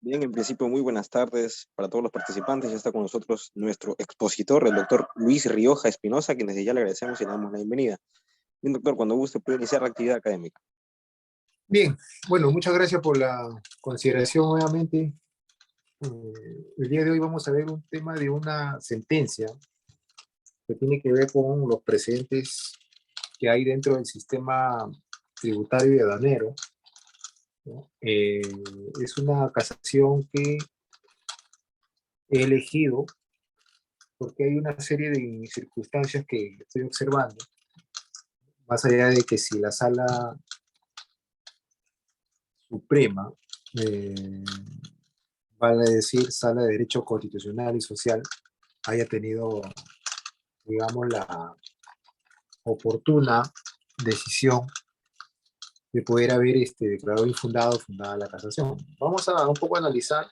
Bien, en principio, muy buenas tardes para todos los participantes. Ya está con nosotros nuestro expositor, el doctor Luis Rioja Espinosa, a quien desde ya le agradecemos y le damos la bienvenida. Bien, doctor, cuando guste puede iniciar la actividad académica. Bien, bueno, muchas gracias por la consideración nuevamente. El día de hoy vamos a ver un tema de una sentencia que tiene que ver con los precedentes que hay dentro del sistema tributario y aduanero, ¿no? Es una casación que he elegido porque hay una serie de circunstancias que estoy observando, más allá de que si la Sala Suprema, eh, vale decir Sala de Derecho Constitucional y Social, haya tenido, digamos, la oportuna decisión de poder haber declarado infundado o fundada la casación. Vamos a un poco analizar.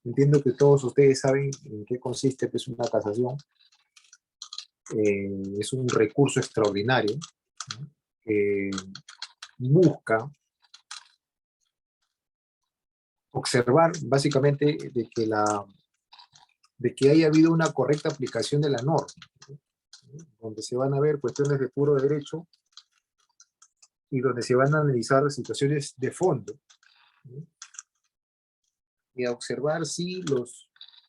Entiendo que todos ustedes saben en qué consiste pues, una casación. Es un recurso extraordinario, ¿no? Que busca observar básicamente de que haya habido una correcta aplicación de la norma, ¿no? Donde se van a ver cuestiones de puro derecho y donde se van a analizar situaciones de fondo, ¿no? Y a observar si los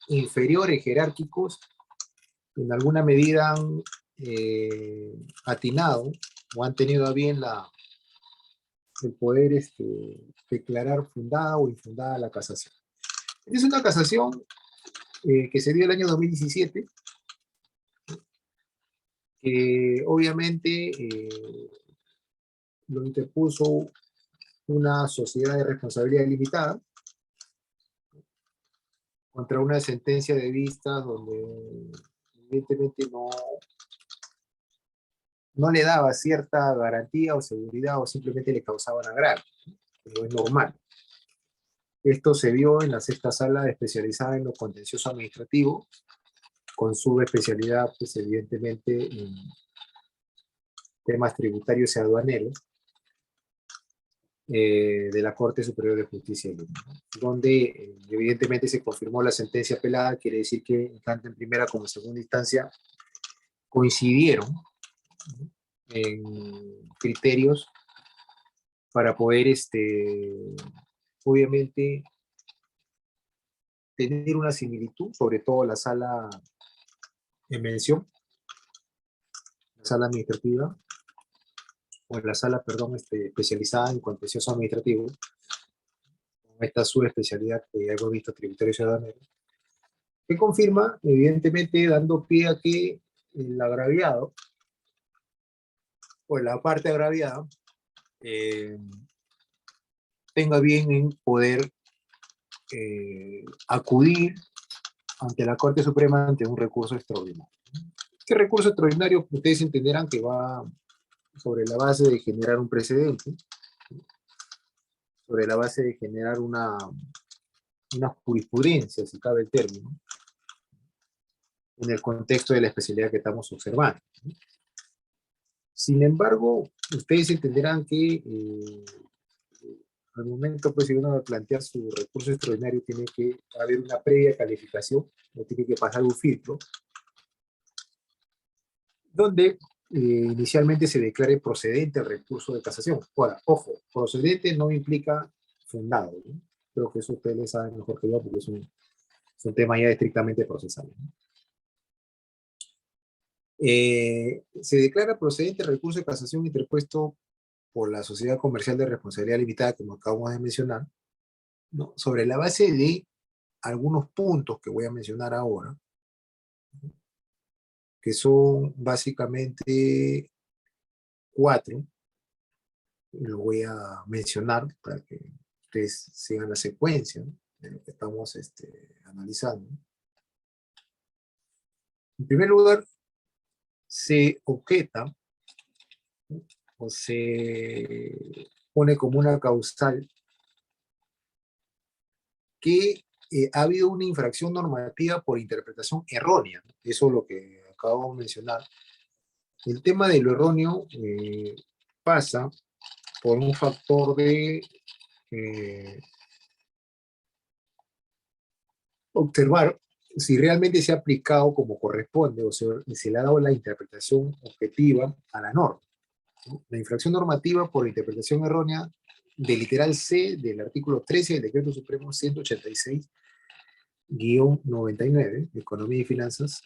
inferiores jerárquicos en alguna medida han atinado o han tenido a bien el poder declarar fundada o infundada la casación. Es una casación que se dio el año 2017, que obviamente lo interpuso una sociedad de responsabilidad limitada contra una sentencia de vistas donde evidentemente no le daba cierta garantía o seguridad o simplemente le causaban agravio, pero es normal. Esto se vio en la sexta sala especializada en lo contencioso administrativo, con su especialidad, pues evidentemente, en temas tributarios y aduaneros, de la Corte Superior de Justicia de Lima, ¿no? Donde evidentemente se confirmó la sentencia apelada, quiere decir que tanto en primera como en segunda instancia coincidieron, ¿no?, en criterios para poder, obviamente, tener una similitud, sobre todo la sala en mención, la sala administrativa, o la sala, perdón, especializada en contencioso administrativo, con esta subespecialidad que ya hemos visto, tributario y ciudadano, que confirma, evidentemente, dando pie a que el agraviado, o la parte agraviada, eh, tenga bien en poder acudir ante la Corte Suprema ante un recurso extraordinario. Este recurso extraordinario, ustedes entenderán que va sobre la base de generar un precedente, sobre la base de generar una jurisprudencia, si cabe el término, en el contexto de la especialidad que estamos observando. Sin embargo, ustedes entenderán que al momento, pues, si uno plantea su recurso extraordinario, tiene que haber una previa calificación, o tiene que pasar un filtro, donde inicialmente se declare procedente el recurso de casación. Ahora, ojo, procedente no implica fundado, ¿no? Creo que eso ustedes lo saben mejor que yo, porque es un tema ya estrictamente procesal, ¿no? Se declara procedente el recurso de casación interpuesto por la sociedad comercial de responsabilidad limitada, como acabamos de mencionar, ¿no?, sobre la base de algunos puntos que voy a mencionar ahora, que son básicamente cuatro. Lo voy a mencionar para que ustedes sigan la secuencia, ¿no?, de lo que estamos analizando. En primer lugar, se objeta, ¿no?, o se pone como una causal que ha habido una infracción normativa por interpretación errónea, ¿no? Eso es lo que acabamos de mencionar. El tema de lo erróneo pasa por un factor de observar si realmente se ha aplicado como corresponde o se le ha dado la interpretación objetiva a la norma, ¿no? La infracción normativa por interpretación errónea del literal C del artículo 13 del Decreto Supremo 186-99, Economía y Finanzas,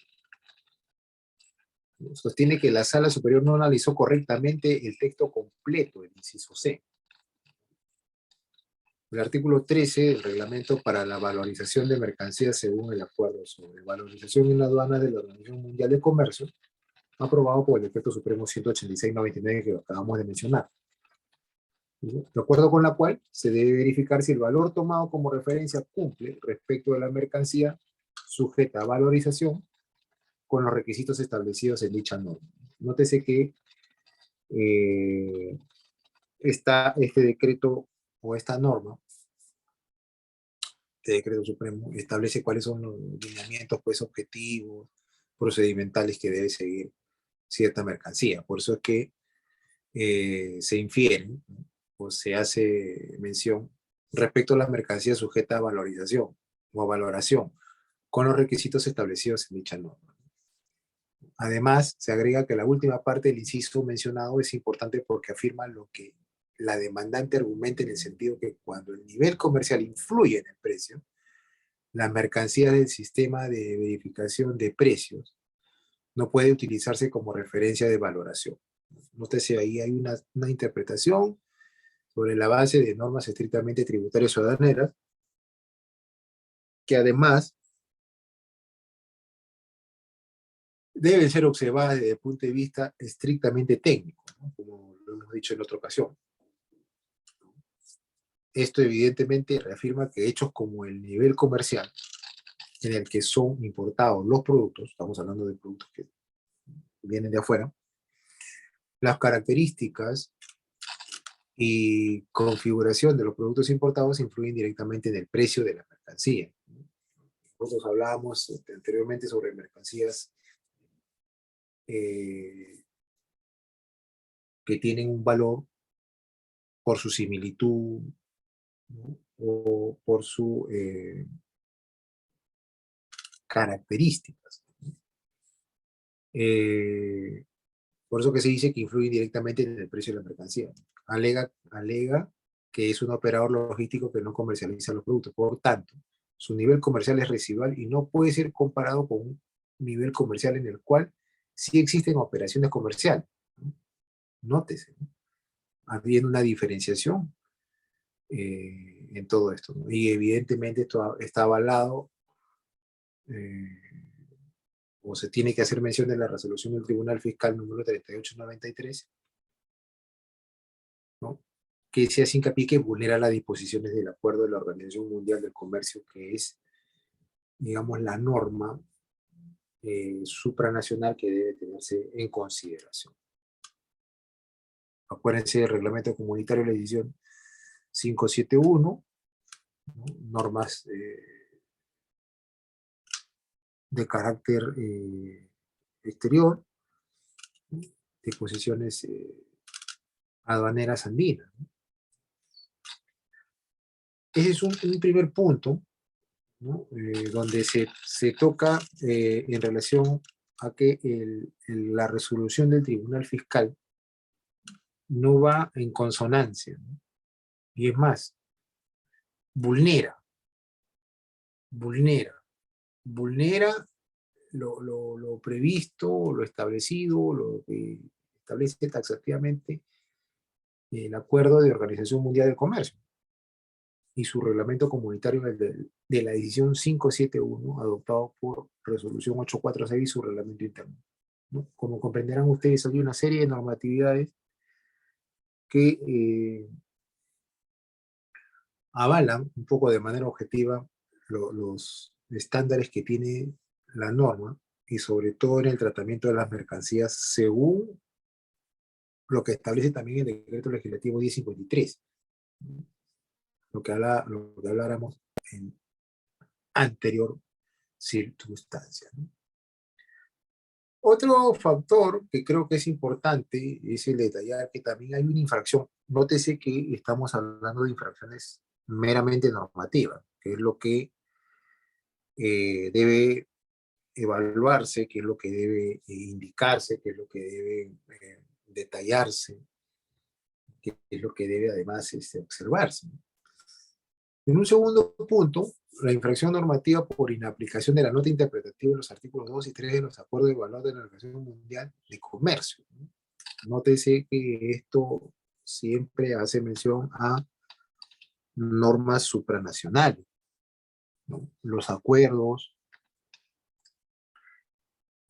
sostiene que la Sala Superior no analizó correctamente el texto completo del inciso C. El artículo 13 del reglamento para la valorización de mercancías según el acuerdo sobre valorización en la aduana de la Organización Mundial de Comercio, aprobado por el Decreto Supremo 186-99 que acabamos de mencionar. De acuerdo con la cual se debe verificar si el valor tomado como referencia cumple respecto de la mercancía sujeta a valorización con los requisitos establecidos en dicha norma. Nótese que este decreto o esta norma, este decreto supremo, establece cuáles son los lineamientos pues, objetivos, procedimentales que debe seguir cierta mercancía. Por eso es que se infiere, ¿no? O se hace mención respecto a la mercancía sujeta a valorización o a valoración con los requisitos establecidos en dicha norma. Además, se agrega que la última parte del inciso mencionado es importante porque afirma lo que la demandante argumenta en el sentido que cuando el nivel comercial influye en el precio, la mercancía del sistema de verificación de precios no puede utilizarse como referencia de valoración. Nótese ahí hay una interpretación sobre la base de normas estrictamente tributarias o aduaneras, que además deben ser observadas desde el punto de vista estrictamente técnico, ¿no? Como lo hemos dicho en otra ocasión. Esto evidentemente reafirma que hechos como el nivel comercial en el que son importados los productos, estamos hablando de productos que vienen de afuera, las características y configuración de los productos importados influyen directamente en el precio de la mercancía. Nosotros hablábamos anteriormente sobre mercancías que tienen un valor por su similitud, ¿no? O por sus características. Por eso que se dice que influye directamente en el precio de la mercancía. Alega que es un operador logístico que no comercializa los productos. Por tanto, su nivel comercial es residual y no puede ser comparado con un nivel comercial en el cual sí existen operaciones comerciales, ¿no? Nótese, ¿no? Habiendo una diferenciación en todo esto, ¿no? Y evidentemente esto está avalado o se tiene que hacer mención de la resolución del Tribunal Fiscal número 3893, ¿no? Que se hace hincapié que vulnera las disposiciones del acuerdo de la Organización Mundial del Comercio, que es, digamos, la norma supranacional que debe tenerse en consideración. Acuérdense del reglamento comunitario de la edición 571, ¿no? Normas de carácter exterior, ¿no? Disposiciones aduaneras andinas, ¿no? Ese es un primer punto, ¿no? Donde se toca en relación a que la resolución del Tribunal Fiscal no va en consonancia, ¿no? Y es más, vulnera, vulnera, vulnera lo previsto, lo establecido, lo que establece taxativamente el Acuerdo de Organización Mundial del Comercio y su reglamento comunitario de la decisión 571, adoptado por resolución 846 y su reglamento interno, ¿no? Como comprenderán ustedes, hay una serie de normatividades que avalan un poco de manera objetiva los estándares que tiene la norma y sobre todo en el tratamiento de las mercancías según lo que establece también el decreto legislativo 1053, lo que habláramos en anterior circunstancia, ¿no? Otro factor que creo que es importante es el detallar que también hay una infracción. Nótese que estamos hablando de infracciones meramente normativas, que es lo que debe evaluarse, qué es lo que debe indicarse, qué es lo que debe detallarse, qué es lo que debe además observarse. En un segundo punto, la infracción normativa por inaplicación de la nota interpretativa de los artículos 2 y 3 de los acuerdos de valor de la Organización Mundial de Comercio. Nótese que esto siempre hace mención a normas supranacionales, ¿no? Los acuerdos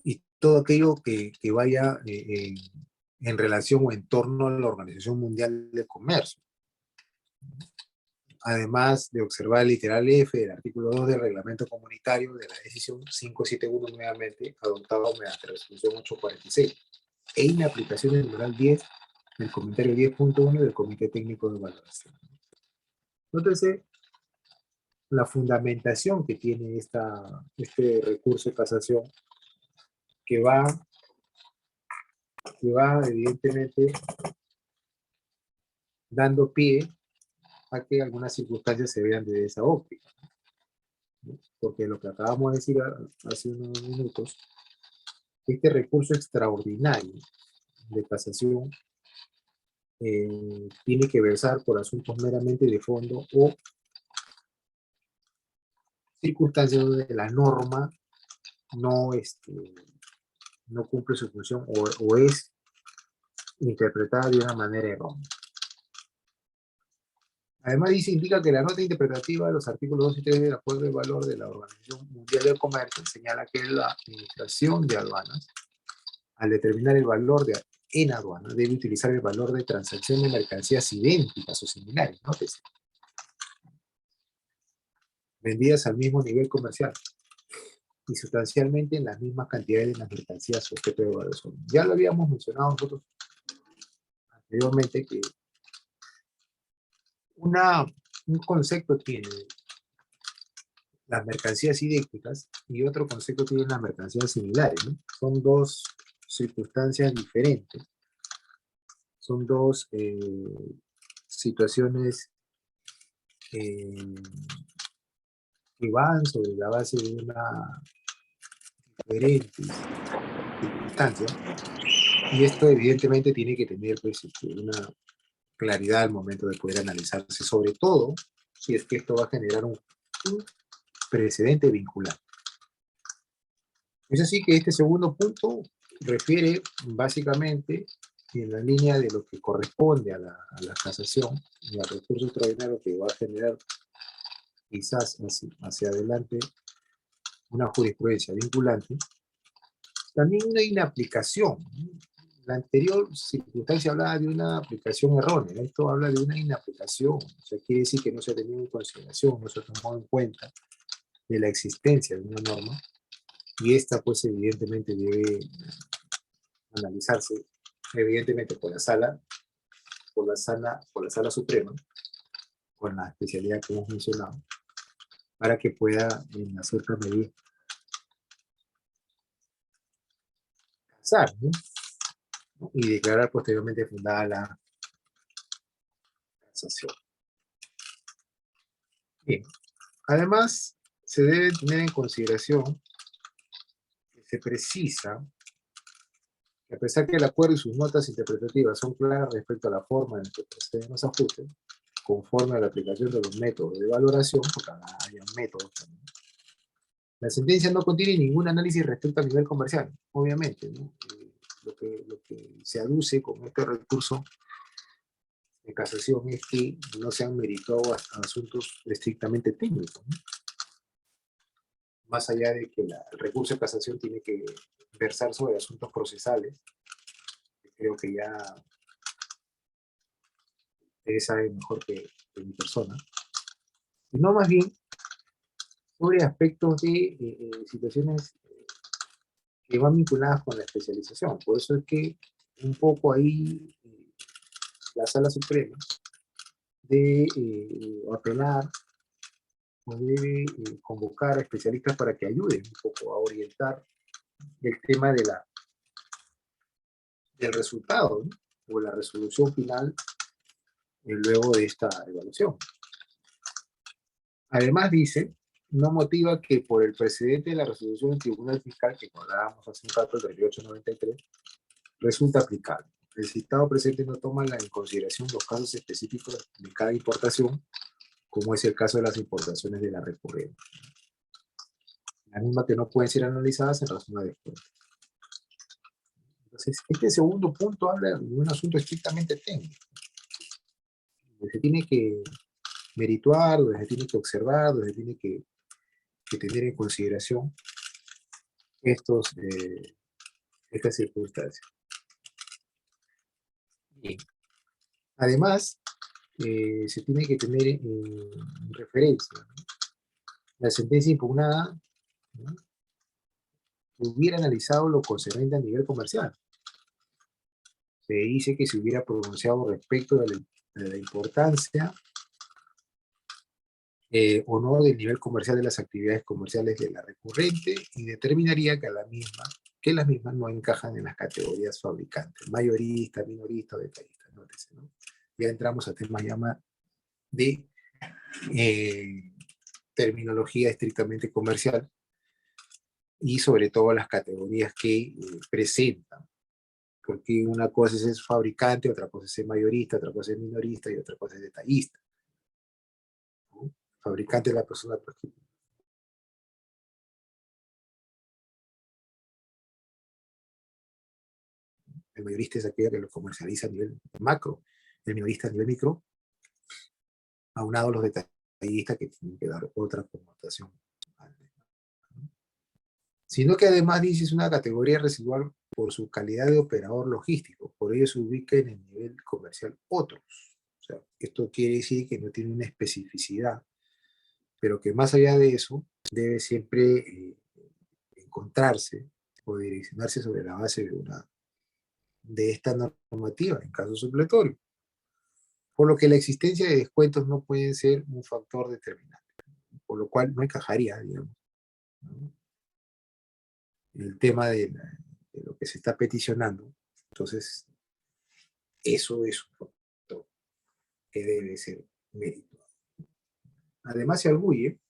y todo aquello que vaya en relación o en torno a la Organización Mundial de Comercio. Además de observar el literal F del artículo 2 del reglamento comunitario de la decisión 571 nuevamente adoptado mediante resolución 846 e inaplicación del numeral 10 del comentario 10.1 del Comité Técnico de Valoración. Entonces, la fundamentación que tiene este recurso de casación que va evidentemente dando pie a que algunas circunstancias se vean desde esa óptica, ¿no? Porque lo que acabamos de decir hace unos minutos, este recurso extraordinario de casación tiene que versar por asuntos meramente de fondo o circunstancias donde la norma no, no cumple su función o es interpretada de una manera errónea. Además indica que la nota interpretativa de los artículos 2 y 3 del Acuerdo de Valor de la Organización Mundial del Comercio señala que la Administración de Aduanas, al determinar el valor en aduana, debe utilizar el valor de transacción de mercancías idénticas o similares, nótese, vendidas al mismo nivel comercial y sustancialmente en las mismas cantidades de las mercancías objeto de evaluación. Ya lo habíamos mencionado nosotros anteriormente que un concepto tiene las mercancías idénticas y otro concepto tiene las mercancías similares, ¿no? Son dos circunstancias diferentes, son dos situaciones que van sobre la base de una diferente circunstancia y esto evidentemente tiene que tener pues, una claridad al momento de poder analizarse, sobre todo si es que esto va a generar un precedente vinculante. Es así que este segundo punto refiere básicamente en la línea de lo que corresponde a la casación y al recurso extraordinario que va a generar quizás hacia adelante una jurisprudencia vinculante, también una inaplicación. La anterior circunstancia hablaba de una aplicación errónea, esto habla de una inaplicación, o sea, quiere decir que no se ha tenido en consideración, no se ha tomado en cuenta de la existencia de una norma, y esta pues evidentemente debe analizarse evidentemente por la sala suprema, con la especialidad que hemos mencionado, para que pueda en la cierta medida casar, ¿no? Y declarar posteriormente fundada la casación. Bien, además se debe tener en consideración que se precisa que a pesar que el acuerdo y sus notas interpretativas son claras respecto a la forma en que proceden los ajustes, conforme a la aplicación de los métodos de valoración, porque hay métodos también, la sentencia no contiene ningún análisis respecto al nivel comercial, obviamente, ¿no? Lo que se aduce con este recurso de casación es que no se han meritado a asuntos estrictamente técnicos, ¿no? Más allá de que el recurso de casación tiene que versar sobre asuntos procesales, creo que ya ustedes saben mejor que mi persona, sino más bien sobre aspectos de situaciones que van vinculadas con la especialización. Por eso es que un poco ahí la Sala Suprema debe apelar o debe convocar a especialistas para que ayuden un poco a orientar el tema del resultado, ¿no? O la resolución final luego de esta evaluación. Además dice no motiva que por el precedente de la resolución del Tribunal Fiscal, que hablábamos hace un rato, el 3893, resulta aplicable. El citado precedente no toma en consideración los casos específicos de cada importación, como es el caso de las importaciones de la recurrente. Las mismas que no pueden ser analizadas en razón a descuento. Entonces, este segundo punto habla de un asunto estrictamente técnico. Se tiene que merituar, donde se tiene que observar, donde se tiene que tener en consideración estas circunstancias. Bien. Además, se tiene que tener en referencia, ¿no? La sentencia impugnada, ¿no?, hubiera analizado lo concerniente a nivel comercial. Se dice que se hubiera pronunciado respecto de la importancia o no del nivel comercial de las actividades comerciales de la recurrente y determinaría que las mismas no encajan en las categorías fabricantes, mayorista, minorista o detallista. Nótese, ¿no? Ya entramos a temas ya más de terminología estrictamente comercial y sobre todo las categorías que presentan, porque una cosa es fabricante, otra cosa es mayorista, otra cosa es minorista y otra cosa es detallista, ¿no? Fabricante es la persona, por ejemplo, el mayorista es aquella que lo comercializa a nivel macro, el minorista a nivel micro, aunado a los detallistas que tienen que dar otra connotación. Sino que además dice es una categoría residual por su calidad de operador logístico, por ello se ubica en el nivel comercial otros. O sea, esto quiere decir que no tiene una especificidad, pero que más allá de eso debe siempre encontrarse o direccionarse sobre la base de esta normativa en caso supletorio, por lo que la existencia de descuentos no puede ser un factor determinante, por lo cual no encajaría, digamos, ¿no?, el tema de lo que se está peticionando. Entonces, eso es un factor que debe ser mérito. Además, se arguye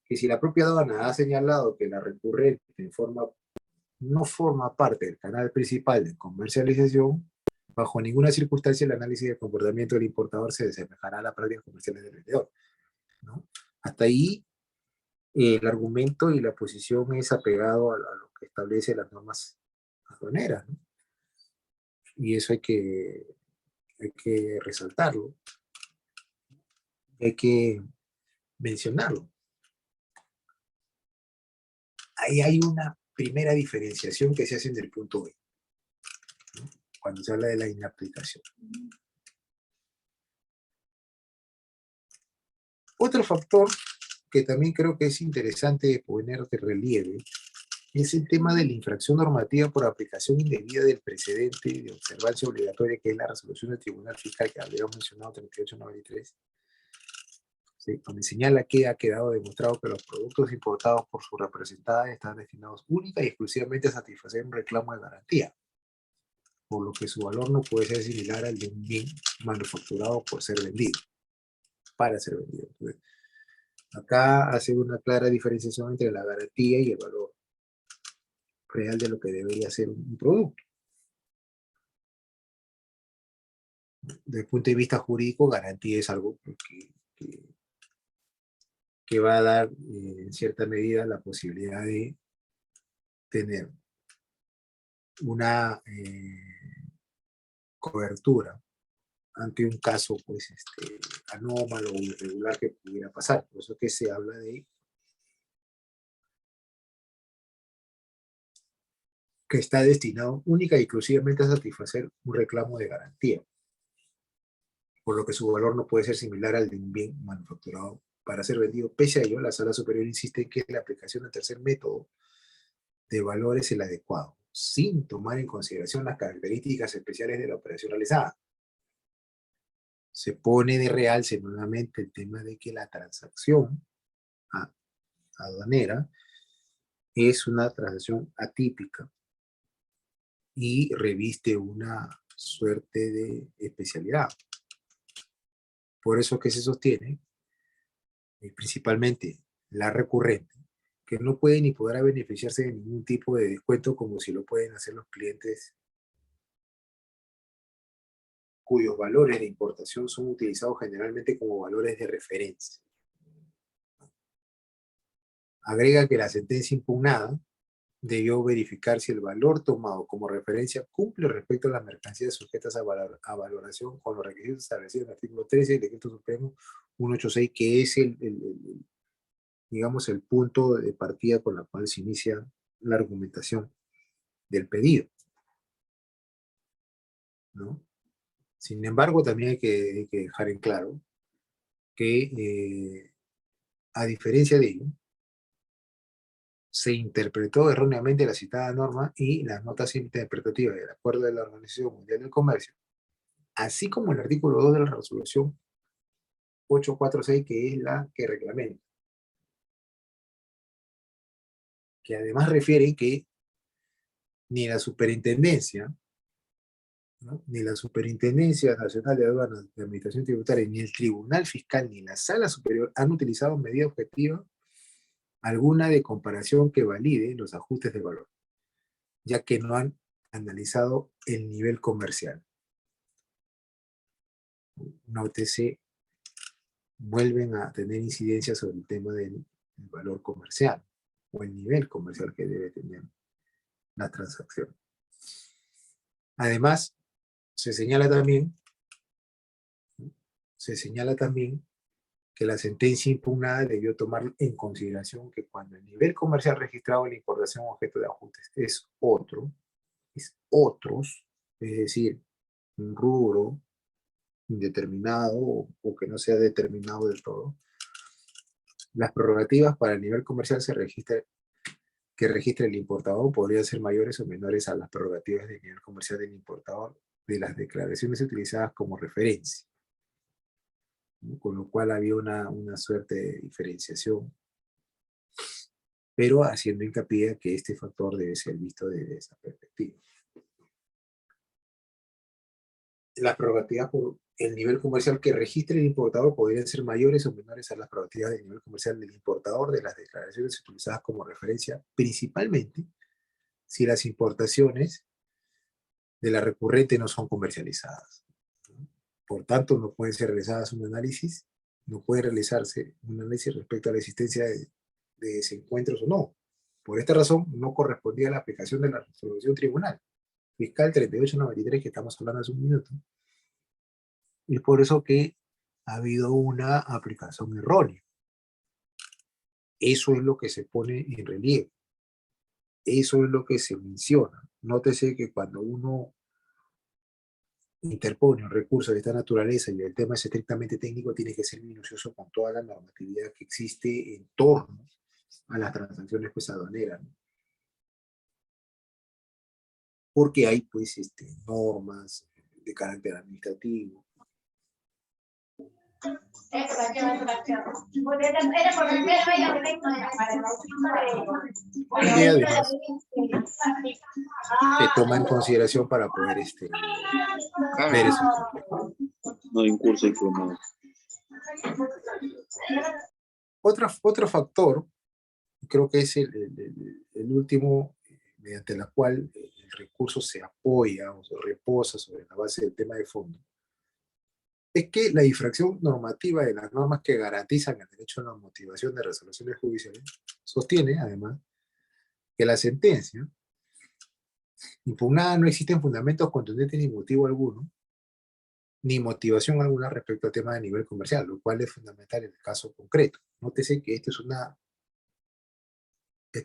que si la propia aduana ha señalado que la recurrente no forma parte del canal principal de comercialización, bajo ninguna circunstancia el análisis del comportamiento del importador se desemejará a la práctica comercial del vendedor, ¿no? Hasta ahí el argumento y la posición es apegado a lo que establece las normas aduaneras, ¿no? Y eso hay que resaltarlo, hay que mencionarlo. Ahí hay una primera diferenciación que se hace en el punto B, ¿no?, cuando se habla de la inaplicación. Otro factor que también creo que es interesante poner de relieve es el tema de la infracción normativa por aplicación indebida del precedente de observancia obligatoria, que es la resolución del Tribunal Fiscal que habíamos mencionado, 3893, ¿sí?, donde señala que ha quedado demostrado que los productos importados por su representada están destinados única y exclusivamente a satisfacer un reclamo de garantía, por lo que su valor no puede ser similar al de un bien manufacturado por ser vendido, para ser vendido. Entonces, acá hace una clara diferenciación entre la garantía y el valor real de lo que debería ser un producto. Desde el punto de vista jurídico, garantía es algo que va a dar en cierta medida la posibilidad de tener una cobertura ante un caso, pues, anómalo o irregular que pudiera pasar. Por eso que se habla de que está destinado única y exclusivamente a satisfacer un reclamo de garantía, por lo que su valor no puede ser similar al de un bien manufacturado para ser vendido. Pese a ello, la Sala Superior insiste en que la aplicación del tercer método de valor es el adecuado, sin tomar en consideración las características especiales de la operación realizada. Se pone de realce nuevamente el tema de que la transacción aduanera es una transacción atípica y reviste una suerte de especialidad. Por eso que se sostiene, principalmente la recurrente, que no puede ni podrá beneficiarse de ningún tipo de descuento como si lo pueden hacer los clientes cuyos valores de importación son utilizados generalmente como valores de referencia. Agrega que la sentencia impugnada debió verificar si el valor tomado como referencia cumple respecto a las mercancías sujetas a valoración con los requisitos establecidos en el artículo 13 del Decreto Supremo 186, que es digamos, el punto de partida con el cual se inicia la argumentación del pedido, ¿no? Sin embargo, también hay que dejar en claro que, a diferencia de ello, se interpretó erróneamente la citada norma y las notas interpretativas del Acuerdo de la Organización Mundial del Comercio, así como el artículo 2 de la resolución 846, que es la que reglamenta, que además refiere que ni la superintendencia, ¿no?, ni la Superintendencia Nacional de Aduanas, de Administración Tributaria, ni el Tribunal Fiscal, ni la Sala Superior han utilizado medida objetiva alguna de comparación que valide los ajustes de valor, ya que no han analizado el nivel comercial. Nótese, vuelven a tener incidencia sobre el tema del valor comercial o el nivel comercial que debe tener la transacción. Además, se señala también que la sentencia impugnada debió tomar en consideración que cuando el nivel comercial registrado en la importación objeto de ajustes es otros, es decir, un rubro indeterminado o que no sea determinado del todo, las prerrogativas para el nivel comercial que registra el importador podrían ser mayores o menores a las prerrogativas del nivel comercial del importador de las declaraciones utilizadas como referencia, ¿no? Con lo cual había una suerte de diferenciación, pero haciendo hincapié a que este factor debe ser visto desde esa perspectiva. Las prerrogativas por el nivel comercial que registre el importador podrían ser mayores o menores a las prerrogativas del nivel comercial del importador de las declaraciones utilizadas como referencia, principalmente si las importaciones de la recurrente no son comercializadas. Por tanto, no pueden ser realizadas no puede realizarse un análisis respecto a la existencia de desencuentros o no. Por esta razón, no correspondía a la aplicación de la resolución tribunal fiscal 3893 que estamos hablando hace un minuto. Y por eso que ha habido una aplicación errónea. Eso es lo que se pone en relieve. Eso es lo que se menciona. Nótese que cuando uno interpone un recurso de esta naturaleza y el tema es estrictamente técnico, tiene que ser minucioso con toda la normatividad que existe en torno a las transacciones pues aduaneras, ¿no? Porque hay pues normas de carácter administrativo. Que además se toma en consideración para poder ver eso. No incurso informado. Otro factor, creo que es el último, mediante la cual el recurso se apoya o se reposa sobre la base del tema de fondo, es que la infracción normativa de las normas que garantizan el derecho a la motivación de resoluciones judiciales sostiene, además, que la sentencia impugnada no existen fundamentos contundentes ni motivo alguno, ni motivación alguna respecto al tema de nivel comercial, lo cual es fundamental en el caso concreto. Nótese que esta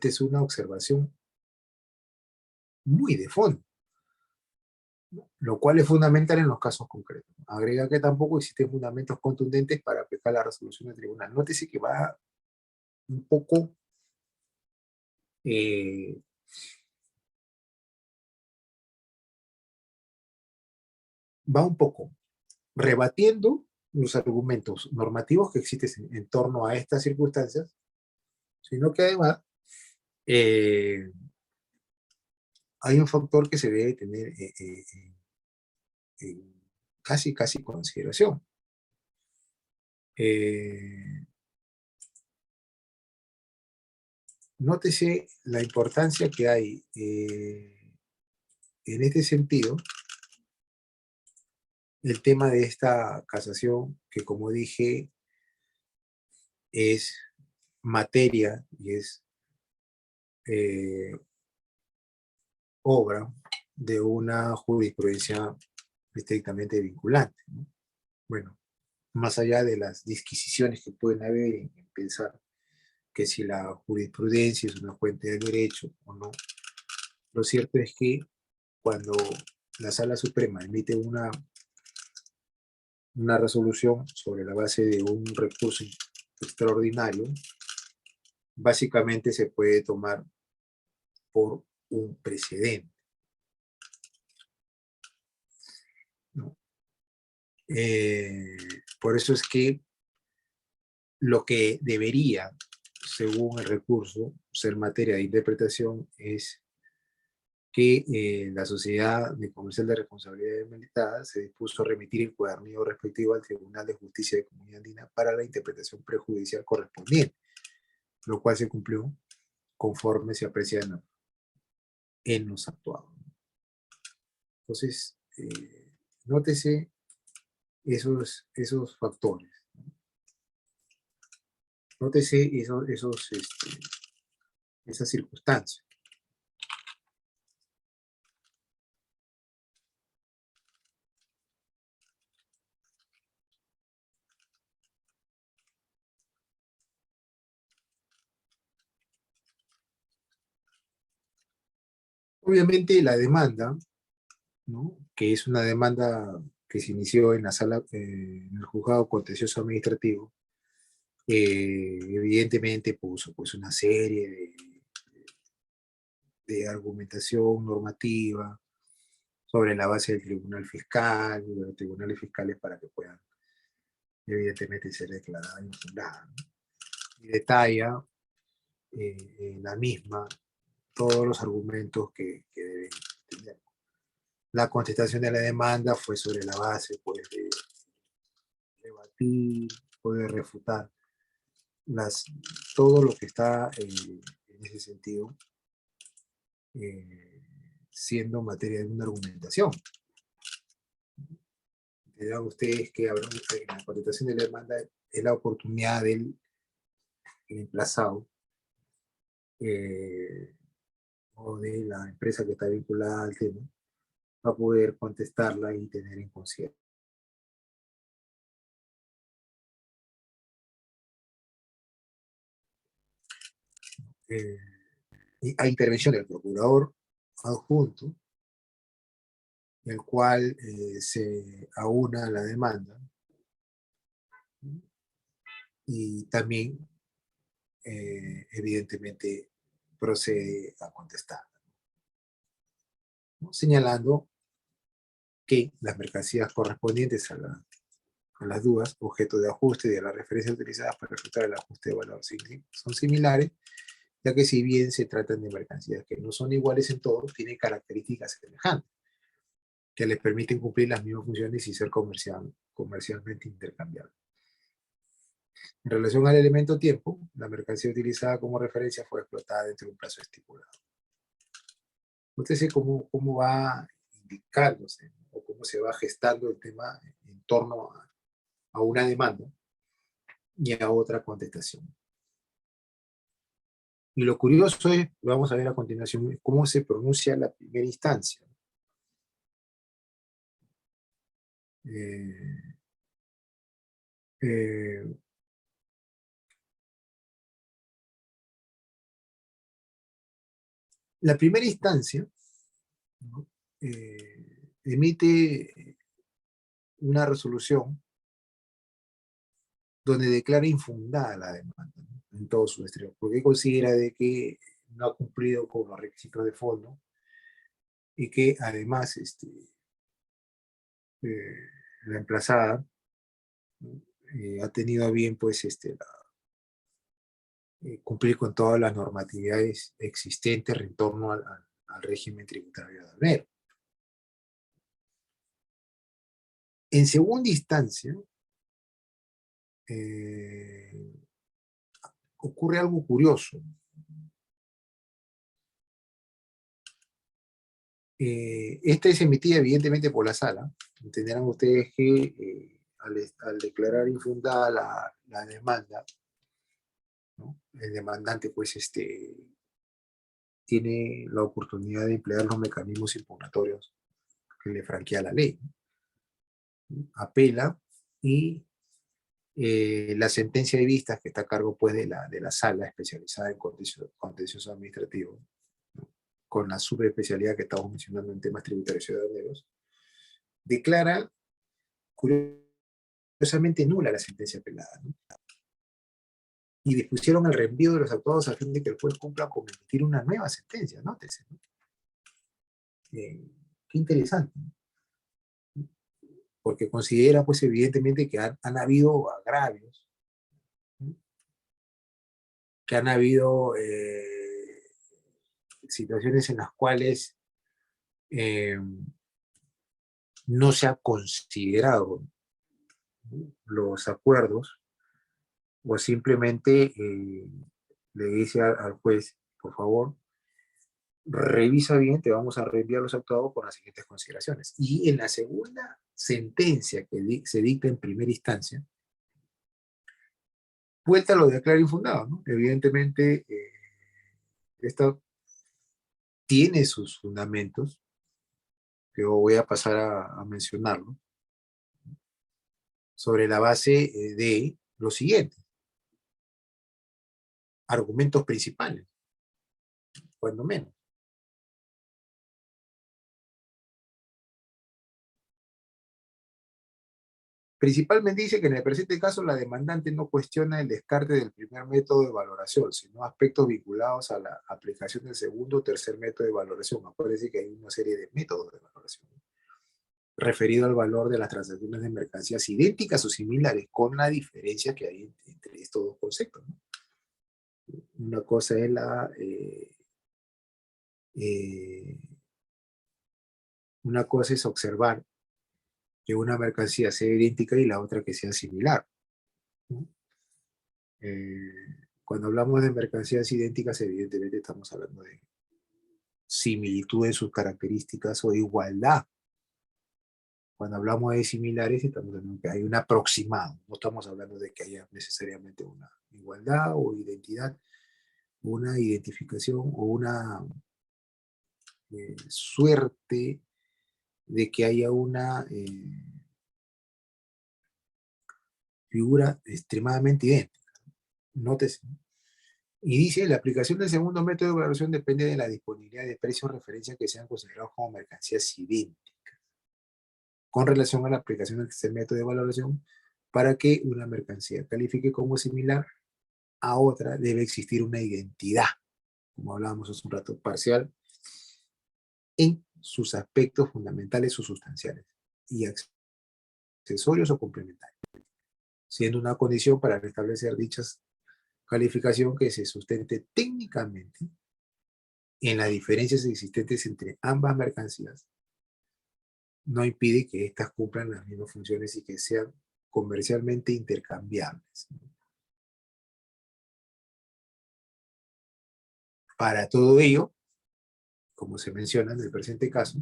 es una observación muy de fondo, lo cual es fundamental en los casos concretos. Agrega que tampoco existen fundamentos contundentes para aplicar la resolución del tribunal. Nótese que va un poco rebatiendo los argumentos normativos que existen en torno a estas circunstancias, sino que además hay un factor que se debe tener en casi consideración. nótese la importancia que hay en este sentido, el tema de esta casación, que como dije, es materia y es eh, obra de una jurisprudencia estrictamente vinculante, ¿no? Bueno, más allá de las disquisiciones que pueden haber en pensar que si la jurisprudencia es una fuente del derecho o no, lo cierto es que cuando la Sala Suprema emite una resolución sobre la base de un recurso extraordinario, básicamente se puede tomar por un precedente, ¿no? Por eso es que lo que debería, según el recurso, ser materia de interpretación es que la Sociedad de Comercial de Responsabilidad Limitada se dispuso a remitir el cuadernillo respectivo al Tribunal de Justicia de Comunidad Andina para la interpretación prejudicial correspondiente, lo cual se cumplió conforme se aprecia en los actuados. Entonces, nótese esos factores, nótese esas circunstancias. Obviamente la demanda, ¿no?, que es una demanda que se inició en la sala, en el juzgado contencioso administrativo, evidentemente puso pues una serie de argumentación normativa sobre la base del tribunal fiscal, de los tribunales fiscales para que puedan evidentemente ser declaradas infundadas, ¿no? Y detalla la misma todos los argumentos que deben tener. La contestación de la demanda fue sobre la base pues, de debatir, poder refutar las, todo lo que está en ese sentido eh, siendo materia de una argumentación. Dirán ustedes que habrá en la contestación de la demanda es la oportunidad del emplazado o de la empresa que está vinculada al tema va a poder contestarla y tener en consideración. A intervención del procurador adjunto, el cual se aúna a la demanda y también, evidentemente, procede a contestar, ¿no?, señalando que las mercancías correspondientes a las dudas, objeto de ajuste y de las referencias utilizadas para refutar el ajuste de valor son similares, ya que si bien se tratan de mercancías que no son iguales en todo, tienen características semejantes, que les permiten cumplir las mismas funciones y ser comercialmente intercambiables. En relación al elemento tiempo, la mercancía utilizada como referencia fue explotada dentro de un plazo estipulado. Usted sé cómo va indicándose o cómo se va gestando el tema en torno a una demanda y a otra contestación. Y lo curioso es, vamos a ver a continuación, cómo se pronuncia la primera instancia. Eh, eh, la primera instancia, ¿no?, emite una resolución donde declara infundada la demanda, ¿no?, en todo su extremo, porque considera de que no ha cumplido con los requisitos de fondo y que además eh, la emplazada, ¿no?, ha tenido a bien pues, cumplir con todas las normatividades existentes en torno al régimen tributario aduanero. En segunda instancia, ocurre algo curioso, Esta es emitida evidentemente por la sala. Entenderán ustedes que al declarar infundada la demanda, ¿no? El demandante pues tiene la oportunidad de emplear los mecanismos impugnatorios que le franquea la ley, ¿no? Apela y la sentencia de vistas que está a cargo pues de la sala especializada en contencioso administrativo, ¿no? Con la subespecialidad que estamos mencionando en temas tributarios ciudadanos, declara curiosamente nula la sentencia apelada, ¿no? Y dispusieron el reenvío de los actuados a fin de que el juez cumpla con emitir una nueva sentencia, nótese, ¿no? Qué interesante, ¿no? Porque considera pues evidentemente que han habido agravios, ¿no? Que han habido situaciones en las cuales eh, no se ha considerado, ¿no? Los acuerdos, o simplemente le dice al juez, por favor, revisa bien, te vamos a reenviar los actuados con las siguientes consideraciones. Y en la segunda sentencia que se dicta en primera instancia, vuelta lo declara infundado, ¿no? Evidentemente, esto tiene sus fundamentos, que yo voy a pasar a mencionarlo, sobre la base de lo siguiente: argumentos principales, cuando menos. Principalmente dice que en el presente caso la demandante no cuestiona el descarte del primer método de valoración, sino aspectos vinculados a la aplicación del segundo o tercer método de valoración. Acuérdense que hay una serie de métodos de valoración, ¿no? Referido al valor de las transacciones de mercancías idénticas o similares, con la diferencia que hay entre estos dos conceptos, ¿no? Una cosa es eh, una cosa es observar que una mercancía sea idéntica y la otra que sea similar, ¿no? Cuando hablamos de mercancías idénticas, evidentemente estamos hablando de similitud en sus características o igualdad. Cuando hablamos de similares, estamos hablando de que hay un aproximado. No estamos hablando de que haya necesariamente una igualdad o identidad, una identificación o una suerte de que haya una figura extremadamente idéntica. Nótese. Y dice, la aplicación del segundo método de evaluación depende de la disponibilidad de precios de referencia que sean considerados como mercancías idénticas. Con relación a la aplicación del tercer método de valoración, para que una mercancía califique como similar a otra, debe existir una identidad, como hablábamos hace un rato, parcial, en sus aspectos fundamentales o sustanciales, y accesorios o complementarios, siendo una condición para restablecer dicha calificación que se sustente técnicamente en las diferencias existentes entre ambas mercancías. No impide que éstas cumplan las mismas funciones y que sean comercialmente intercambiables. Para todo ello, como se menciona en el presente caso,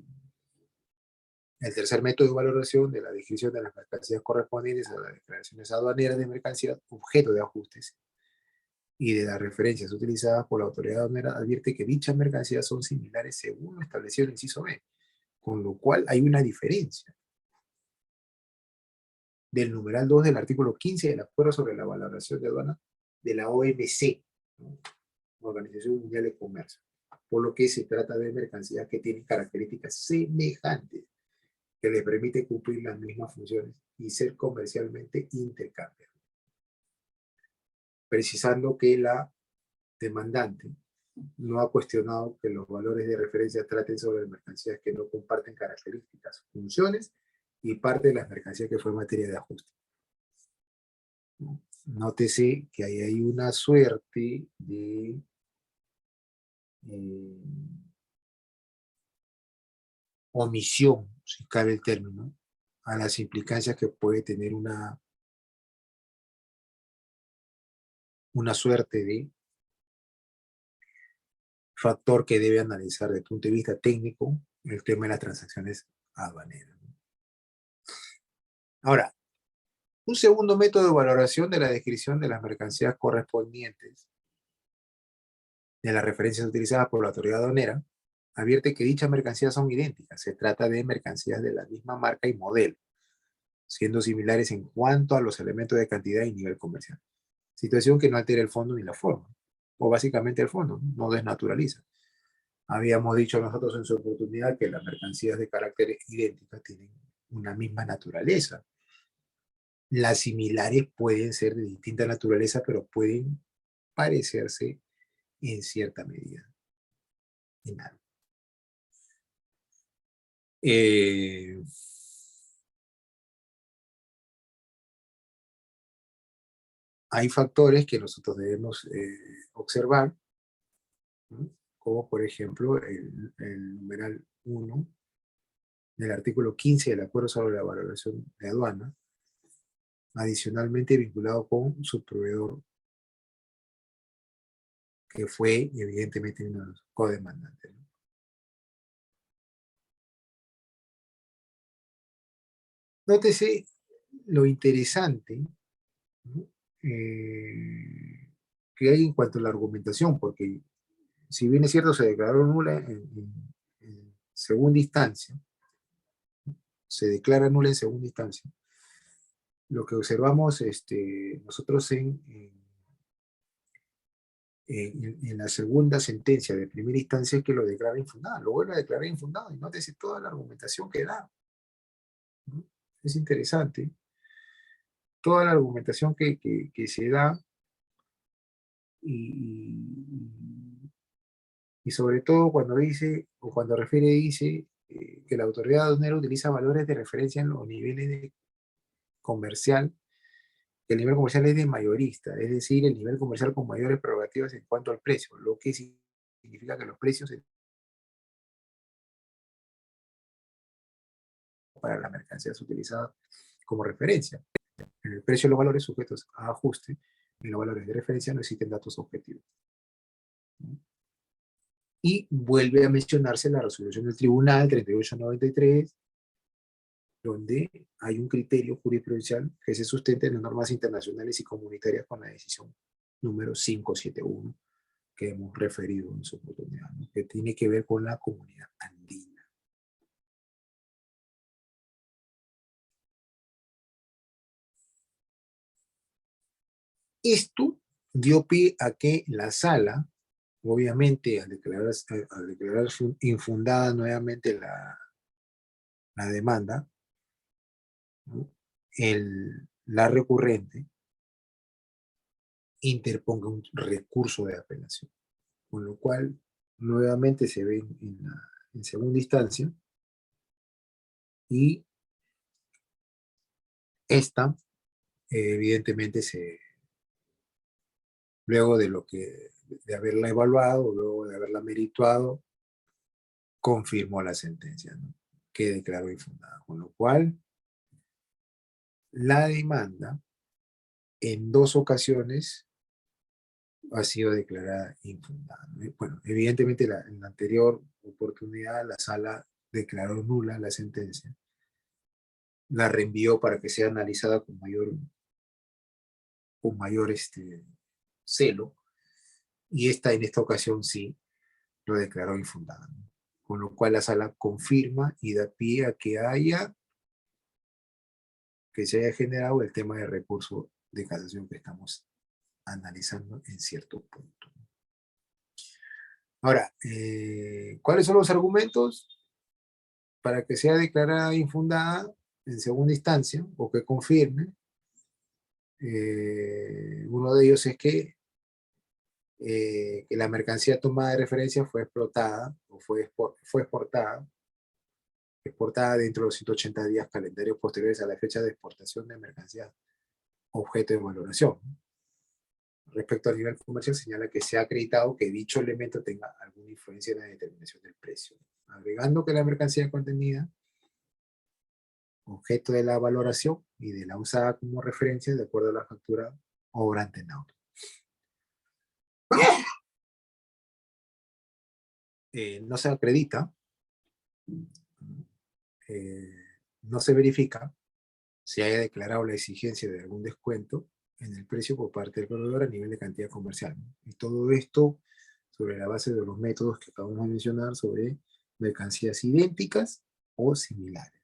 el tercer método de valoración de la descripción de las mercancías correspondientes a las declaraciones aduaneras de mercancías objeto de ajustes y de las referencias utilizadas por la autoridad aduanera advierte que dichas mercancías son similares según lo establecido en el inciso B, con lo cual hay una diferencia del numeral 2 del artículo 15 del Acuerdo sobre la Valoración de Aduana de la OMC, ¿no? Organización Mundial de Comercio, por lo que se trata de mercancías que tienen características semejantes que les permite cumplir las mismas funciones y ser comercialmente intercambiables. Precisando que la demandante no ha cuestionado que los valores de referencia traten sobre mercancías que no comparten características, funciones y parte de las mercancías que fue materia de ajuste. Nótese que ahí hay una suerte de omisión, si cabe el término, a las implicancias que puede tener una suerte de factor que debe analizar desde el punto de vista técnico el tema de las transacciones aduaneras. Ahora, un segundo método de valoración de la descripción de las mercancías correspondientes de las referencias utilizadas por la autoridad aduanera advierte que dichas mercancías son idénticas. Se trata de mercancías de la misma marca y modelo, siendo similares en cuanto a los elementos de cantidad y nivel comercial. Situación que no altera el fondo ni la forma, o básicamente el fondo, no desnaturaliza. Habíamos dicho nosotros en su oportunidad que las mercancías de carácter idénticas tienen una misma naturaleza. Las similares pueden ser de distinta naturaleza, pero pueden parecerse en cierta medida. En algo. Hay factores que nosotros debemos observar, ¿no? Como por ejemplo el numeral 1 del artículo 15 del Acuerdo sobre la Valoración de Aduana, adicionalmente vinculado con su proveedor, que fue evidentemente un codemandante, ¿no? Nótese lo interesante, ¿no? Que hay en cuanto a la argumentación, porque si bien es cierto se declaró nula en segunda instancia, se declara nula en segunda instancia, lo que observamos nosotros en la segunda sentencia de primera instancia es que lo declara infundado, lo vuelve a declarar infundado, y nótese toda la argumentación que da, ¿no? Es interesante, toda la argumentación que se da, y, y sobre todo cuando dice, o cuando refiere, dice que la autoridad aduanera utiliza valores de referencia en los niveles de comercial. El nivel comercial es de mayorista, es decir, el nivel comercial con mayores prerrogativas en cuanto al precio, lo que significa que los precios para las mercancías utilizadas como referencia. En el precio de los valores sujetos a ajuste, en los valores de referencia no existen datos objetivos. Y vuelve a mencionarse la resolución del tribunal 3893, donde hay un criterio jurisprudencial que se sustenta en las normas internacionales y comunitarias con la decisión número 571 que hemos referido en su oportunidad, ¿no? Que tiene que ver con la comunidad andina. Esto dio pie a que la sala, obviamente, al declarar infundada nuevamente la demanda, ¿no? La recurrente interponga un recurso de apelación, con lo cual nuevamente se ve en segunda instancia, y esta evidentemente luego de haberla evaluado, luego de haberla merituado, confirmó la sentencia, ¿no? Que declaró infundada, con lo cual la demanda en dos ocasiones ha sido declarada infundada, ¿no? Bueno, evidentemente en la anterior oportunidad la sala declaró nula la sentencia, la reenvió para que sea analizada con mayor celo, y en esta ocasión sí lo declaró infundada, ¿no? Con lo cual la sala confirma y da pie a que se haya generado el tema de recurso de casación que estamos analizando en cierto punto. Ahora, ¿cuáles son los argumentos para que sea declarada infundada en segunda instancia o que confirme? Uno de ellos es que la mercancía tomada de referencia fue explotada o fue exportada dentro de los 180 días calendarios posteriores a la fecha de exportación de mercancías objeto de valoración. Respecto al nivel comercial, señala que se ha acreditado que dicho elemento tenga alguna influencia en la determinación del precio, agregando que la mercancía contenida, objeto de la valoración y de la usada como referencia de acuerdo a la factura obrante en auto. No se acredita eh, no se verifica, se haya declarado la exigencia de algún descuento en el precio por parte del proveedor a nivel de cantidad comercial, ¿no? Y todo esto sobre la base de los métodos que acabamos de mencionar sobre mercancías idénticas o similares.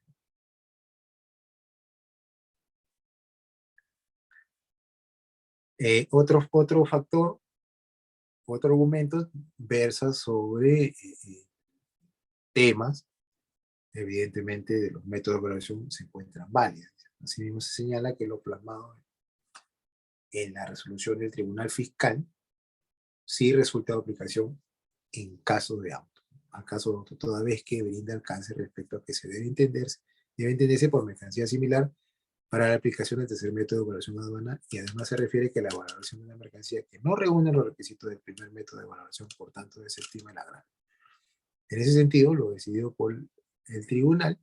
Otro factor, otro argumento versa sobre temas, evidentemente, de los métodos de evaluación se encuentran válidos. Asimismo, se señala que lo plasmado en la resolución del Tribunal Fiscal sí resulta de aplicación en caso de auto. Al caso de auto, toda vez que brinda alcance respecto a que se debe entenderse por mercancía similar para la aplicación del tercer método de evaluación aduanal, y además se refiere que la valoración de una mercancía que no reúne los requisitos del primer método de valoración, por tanto, desestima el agravio. En ese sentido, lo decidido por el tribunal, en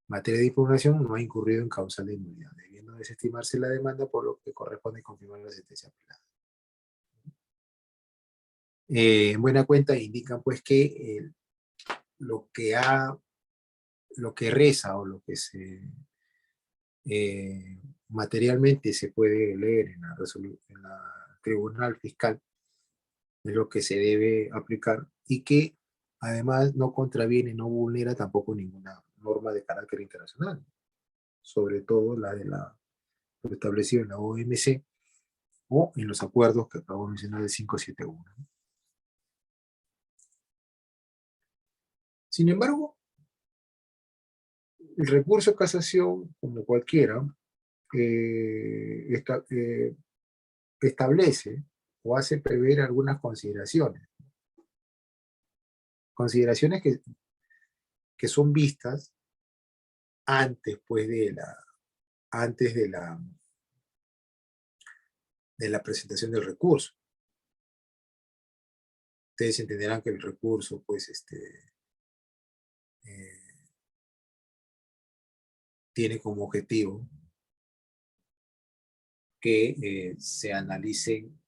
materia de impugnación, no ha incurrido en causal de nulidad, debiendo desestimarse la demanda, por lo que corresponde confirmar la sentencia apelada. En buena cuenta indican pues que lo que reza o lo que materialmente se puede leer en la tribunal fiscal es lo que se debe aplicar, y que además no contraviene, no vulnera tampoco ninguna norma de carácter internacional, sobre todo la de lo establecido en la OMC o en los acuerdos que acabo de mencionar del 571. Sin embargo, el recurso de casación, como cualquiera, establece o hace prever algunas consideraciones que son vistas antes, pues, antes de la presentación del recurso. Ustedes entenderán que el recurso, pues, eh, tiene como objetivo que se analicen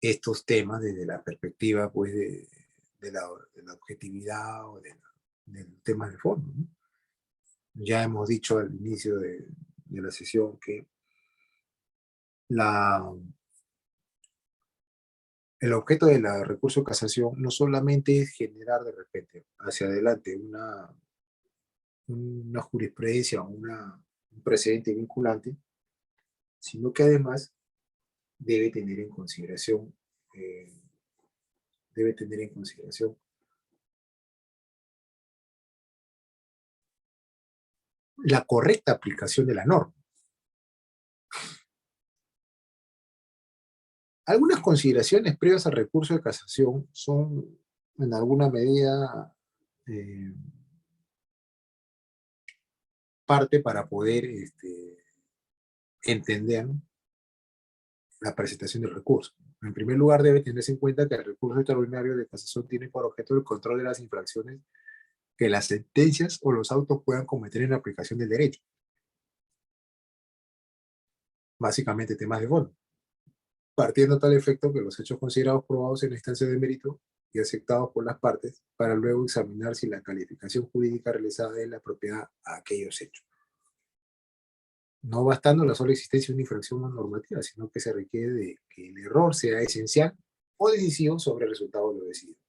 estos temas desde la perspectiva, pues, de la objetividad o del tema de fondo, ¿no? Ya hemos dicho al inicio de la sesión que la, el objeto del recurso de casación no solamente es generar de repente hacia adelante una jurisprudencia o un precedente vinculante, sino que además debe tener en consideración, eh, debe tener en consideración la correcta aplicación de la norma. Algunas consideraciones previas al recurso de casación son, en alguna medida, parte para poder entender la presentación del recurso. En primer lugar, debe tenerse en cuenta que el recurso extraordinario de casación tiene por objeto el control de las infracciones que las sentencias o los autos puedan cometer en la aplicación del derecho. Básicamente, temas de fondo. Partiendo a tal efecto que los hechos considerados probados en la instancia de mérito y aceptados por las partes, para luego examinar si la calificación jurídica realizada es la apropiada a aquellos hechos. No bastando la sola existencia de una infracción normativa, sino que se requiere de que el error sea esencial o decisivo sobre el resultado de lo decidido.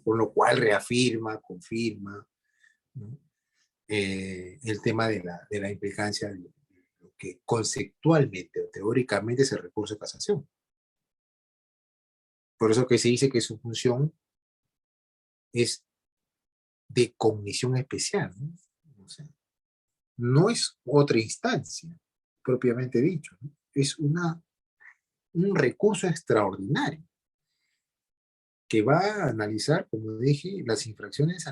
Con lo cual reafirma, confirma, ¿no? El tema de la implicancia de lo que conceptualmente o teóricamente es el recurso de casación. Por eso que se dice que su función es de cognición especial, ¿no? O sea, no es otra instancia, propiamente dicho, ¿no? Es un recurso extraordinario que va a analizar, como dije, las infracciones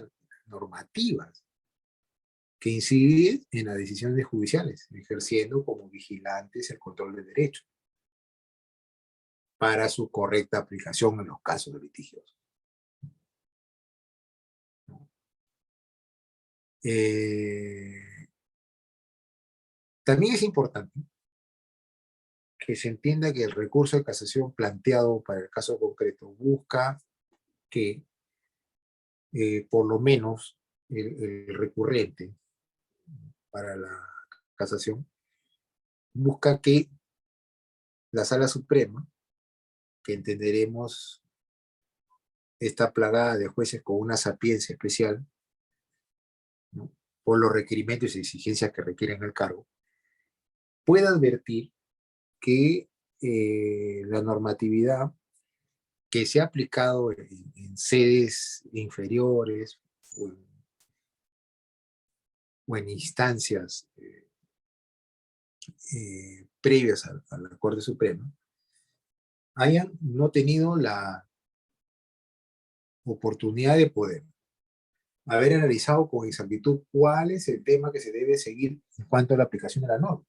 normativas que inciden en las decisiones judiciales, ejerciendo como vigilantes el control del derecho para su correcta aplicación en los casos de litigiosos. También es importante que se entienda que el recurso de casación planteado para el caso concreto busca que por lo menos el recurrente para la casación busca que la Sala Suprema, que entenderemos está plagada de jueces con una sapiencia especial, ¿no?, por los requerimientos y exigencias que requieren el cargo, pueda advertir que la normatividad que se ha aplicado en sedes inferiores o en instancias previas a la Corte Suprema, hayan no tenido la oportunidad de poder haber analizado con exactitud cuál es el tema que se debe seguir en cuanto a la aplicación de la norma.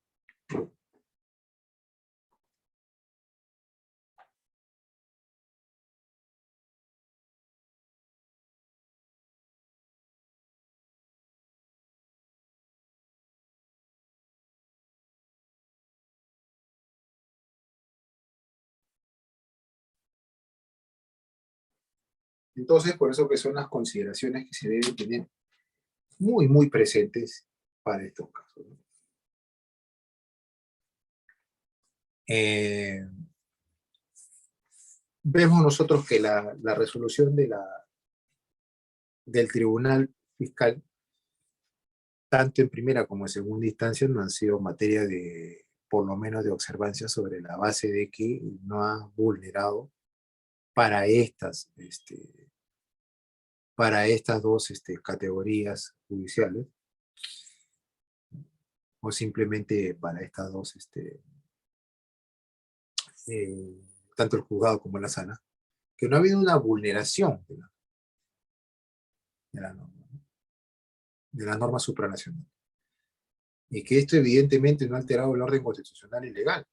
Entonces, por eso que son las consideraciones que se deben tener muy, muy presentes para estos casos, ¿no? Vemos nosotros que la resolución del Tribunal Fiscal, tanto en primera como en segunda instancia, no han sido materia de, por lo menos, de observancia sobre la base de que no ha vulnerado para estas dos categorías judiciales, o simplemente para estas dos, tanto el juzgado como la sala, que no ha habido una vulneración de la norma, ¿no?, de la norma supranacional. Y que esto evidentemente no ha alterado el orden constitucional y legal.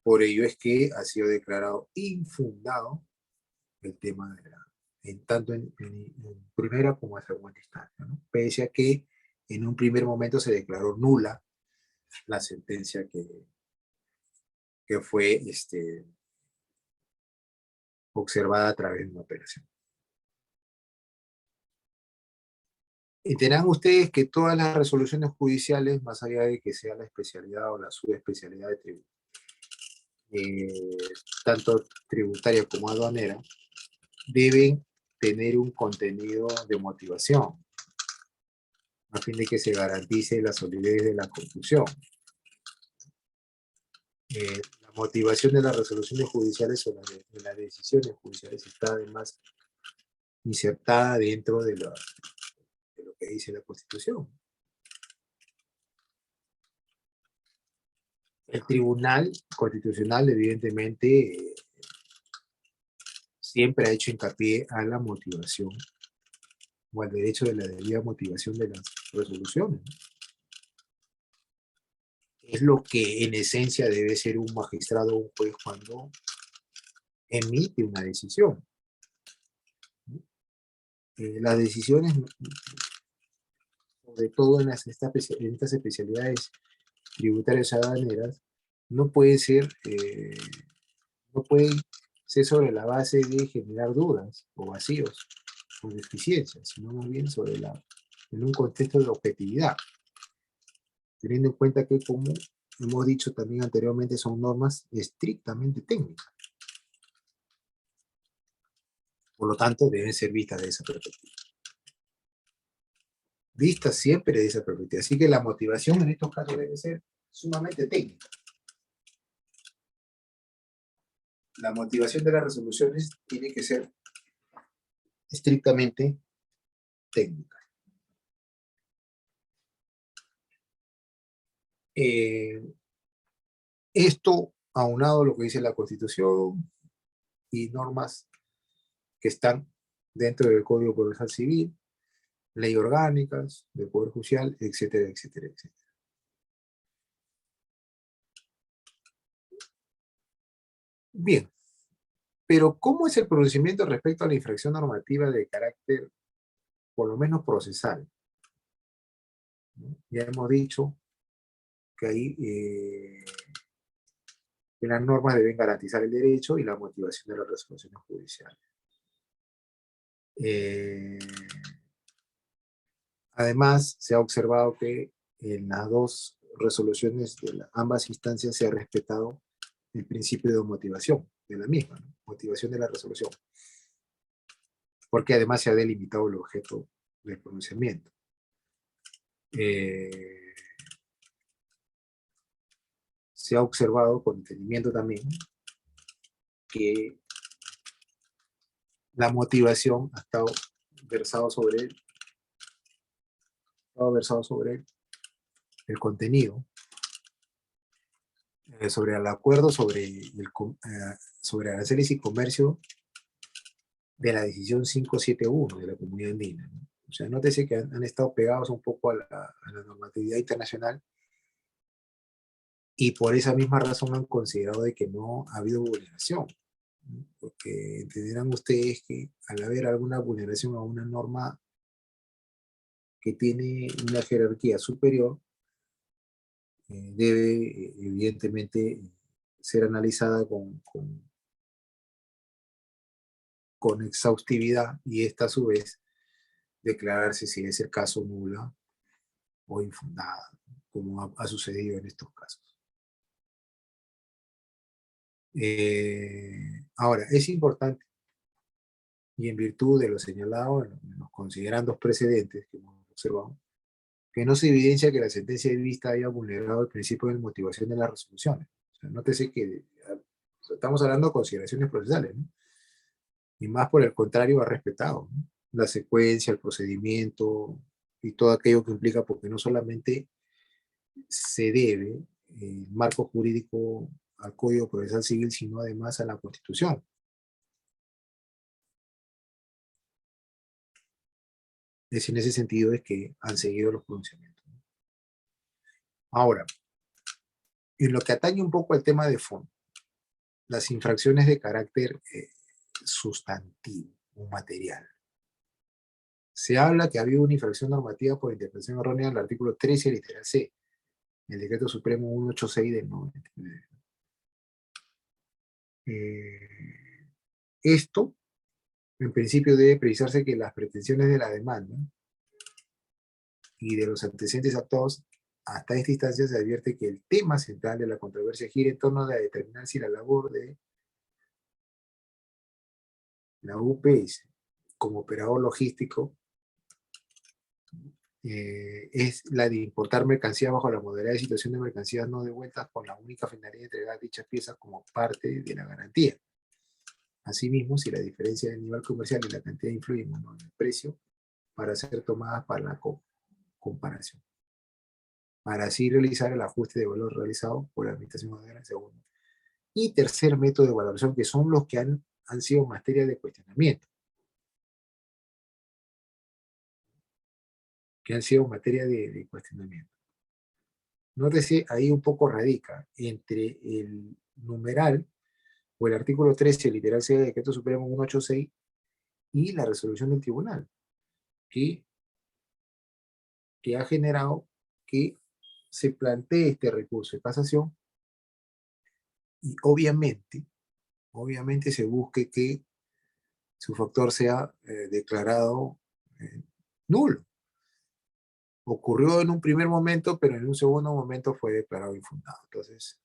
Por ello es que ha sido declarado infundado el tema tanto en primera como en segunda instancia, ¿no?, pese a que en un primer momento se declaró nula la sentencia que fue observada a través de una apelación. Entenderán ustedes que todas las resoluciones judiciales, más allá de que sea la especialidad o la subespecialidad de tributo, tanto tributaria como aduanera, deben tener un contenido de motivación, a fin de que se garantice la solidez de la construcción. La motivación de las resoluciones judiciales o de las decisiones judiciales está además insertada dentro de lo que dice la Constitución. El Tribunal Constitucional, evidentemente, siempre ha hecho hincapié a la motivación o al derecho de la debida motivación de las resoluciones. Es lo que en esencia debe ser un magistrado o un juez cuando emite una decisión. Las decisiones, sobre todo en estas especialidades tributarias aduaneras, no pueden ser sobre la base de generar dudas o vacíos o deficiencias, sino más bien en un contexto de objetividad, teniendo en cuenta que, como hemos dicho también anteriormente, son normas estrictamente técnicas. Por lo tanto, deben ser vistas de esa perspectiva. Vistas siempre de esa perspectiva. Así que la motivación en estos casos debe ser sumamente técnica. La motivación de las resoluciones tiene que ser estrictamente técnica. Esto, aunado a lo que dice la Constitución y normas que están dentro del Código Procesal Civil, ley orgánicas del Poder Judicial, etcétera, etcétera, etcétera. Bien, pero ¿cómo es el pronunciamiento respecto a la infracción normativa de carácter, por lo menos, procesal? Ya hemos dicho que ahí que las normas deben garantizar el derecho y la motivación de las resoluciones judiciales. Además, se ha observado que en las dos resoluciones de ambas instancias se ha respetado el principio de motivación de la misma, ¿no? Motivación de la resolución, porque además se ha delimitado el objeto del pronunciamiento. Se ha observado con detenimiento también que la motivación ha estado versado sobre el contenido, sobre el acuerdo sobre aranceles y comercio de la decisión 571 de la Comunidad Andina, ¿no? O sea, nótese que han estado pegados un poco a la normatividad internacional y por esa misma razón han considerado de que no ha habido vulneración, ¿no? Porque entenderán ustedes que al haber alguna vulneración a una norma que tiene una jerarquía superior, debe evidentemente ser analizada con exhaustividad y esta a su vez declararse, si es el caso, nula o infundada, como ha sucedido en estos casos. Ahora, es importante, y en virtud de lo señalado en los considerandos precedentes que hemos observado, que no se evidencia que la sentencia de vista haya vulnerado el principio de motivación de las resoluciones. O sea, nótese que estamos hablando de consideraciones procesales, ¿no? Y más por el contrario ha respetado, ¿no? La secuencia, el procedimiento y todo aquello que implica, porque no solamente se debe el marco jurídico al Código Procesal Civil, sino además a la Constitución. Es en ese sentido es que han seguido los pronunciamientos. Ahora, en lo que atañe un poco al tema de fondo, las infracciones de carácter sustantivo o material. Se habla que ha habido una infracción normativa por interpretación errónea del artículo 13, literal C, el Decreto Supremo 186 del 99. Esto, en principio, debe precisarse que las pretensiones de la demanda y de los antecedentes actuados hasta esta instancia se advierte que el tema central de la controversia gira en torno a determinar si la labor de la UPS como operador logístico es la de importar mercancías bajo la modalidad de situación de mercancías no devueltas con la única finalidad de entregar dichas piezas como parte de la garantía. Asimismo, si la diferencia del nivel comercial y la cantidad influyen o no en el precio para ser tomadas para la comparación, para así realizar el ajuste de valor realizado por la Administración Aduanera. Segundo. Y tercer método de valoración, que son los que han sido materia de cuestionamiento. Nótese, ahí un poco radica entre el numeral o el artículo 13, literal C del Decreto Supremo 186, y la resolución del tribunal, que ha generado que se plantee este recurso de casación y obviamente se busque que su factor sea declarado nulo. Ocurrió en un primer momento, pero en un segundo momento fue declarado infundado. Entonces,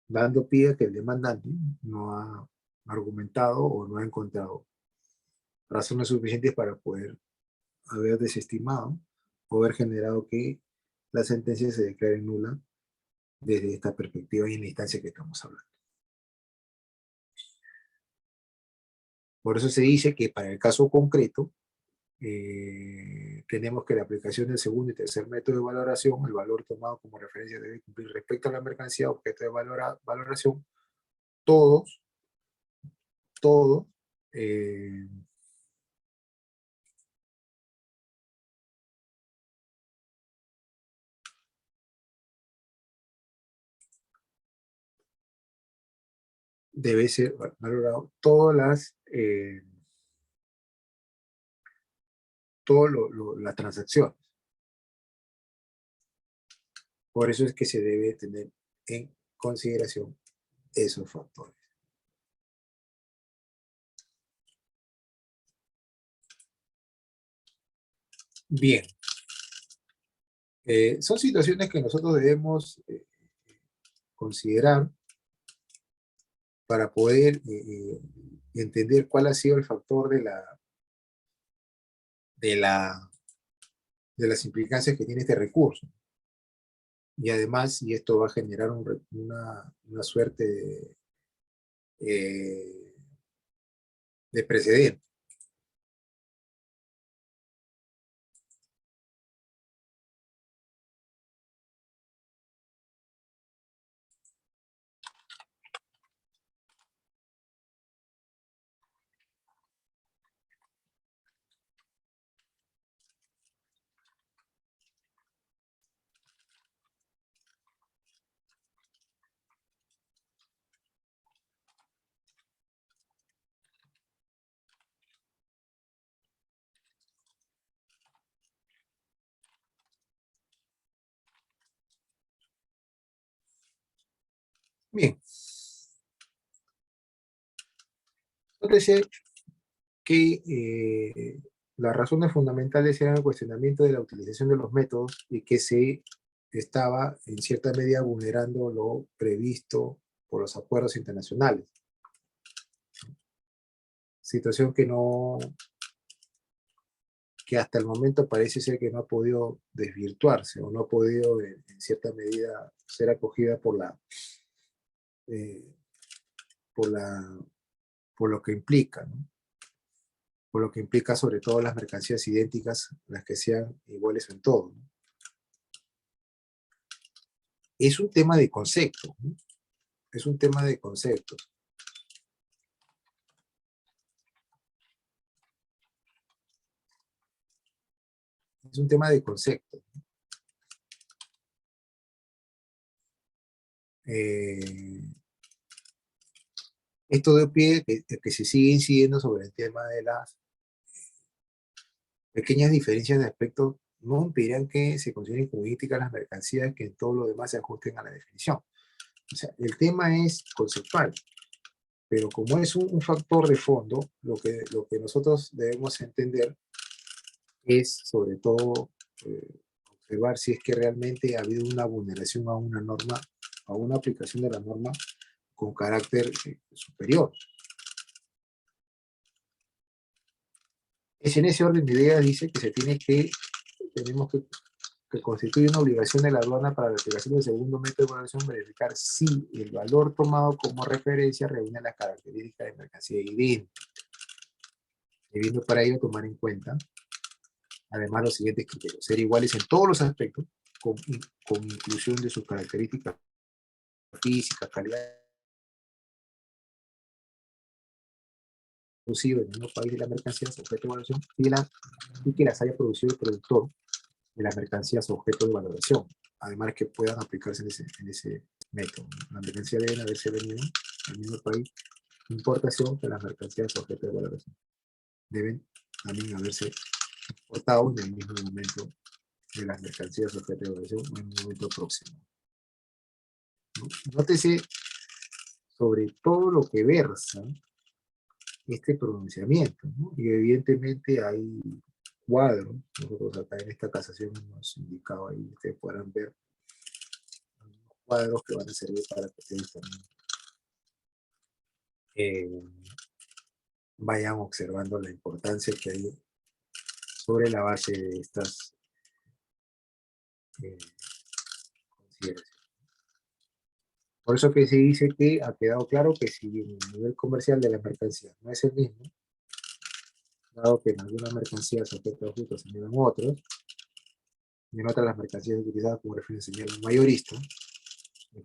dando pie a que el demandante no ha argumentado o no ha encontrado razones suficientes para poder haber desestimado o haber generado que la sentencia se declare nula desde esta perspectiva y en la instancia que estamos hablando. Por eso se dice que para el caso concreto tenemos que la aplicación del segundo y tercer método de valoración, el valor tomado como referencia debe cumplir respecto a la mercancía objeto de valoración, todos, eh, debe ser valorado todas las transacciones. Por eso es que se debe tener en consideración esos factores. Bien, son situaciones que nosotros debemos considerar para poder entender cuál ha sido el factor de, la, de las implicancias que tiene este recurso. Y además, y esto va a generar una suerte de precedente. Bien, entonces que las razones fundamentales eran el cuestionamiento de la utilización de los métodos y que se estaba en cierta medida vulnerando lo previsto por los acuerdos internacionales. Situación que hasta el momento parece ser que no ha podido desvirtuarse o no ha podido en cierta medida ser acogida eh, por la, por lo que implica, ¿no? Por lo que implica sobre todo las mercancías idénticas, las que sean iguales en todo, ¿no? Es un tema de concepto, ¿no? Es un tema de conceptos. Es un tema de concepto. Esto de pie que se sigue incidiendo sobre el tema de las pequeñas diferencias de aspecto no impedirán que se consideren como idénticas las mercancías que en todo lo demás se ajusten a la definición. O sea, el tema es conceptual, pero como es un factor de fondo, lo que nosotros debemos entender es sobre todo observar si es que realmente ha habido una vulneración a una norma, a una aplicación de la norma con carácter superior. Es en ese orden de ideas dice que tenemos que constituye una obligación de la aduana para la aplicación del segundo método de evaluación verificar si el valor tomado como referencia reúne las características de mercancía idéntica, debiendo para ello tomar en cuenta además los siguientes criterios: ser iguales en todos los aspectos, con inclusión de sus características físicas, calidad producido en el mismo país de la mercancía objeto de valoración y que las haya producido el productor de las mercancías objeto de valoración, además que puedan aplicarse en ese método. La mercancía deben haberse venido al mismo país de importación que las mercancías objeto de valoración. Deben también haberse importado en el mismo momento de las mercancías objeto de valoración o en un momento próximo. Nótese sobre todo lo que versa este pronunciamiento, ¿no? Y evidentemente hay cuadros, nosotros acá en esta casación hemos indicado ahí, ustedes podrán ver cuadros que van a servir para que ustedes también vayan observando la importancia que hay sobre la base de estas consideraciones. Por eso que se dice que ha quedado claro que si el nivel comercial de la mercancía no es el mismo, dado que en algunas mercancías objetos justos señalan otros, y en otras las mercancías utilizadas como referencia señalan un mayorista,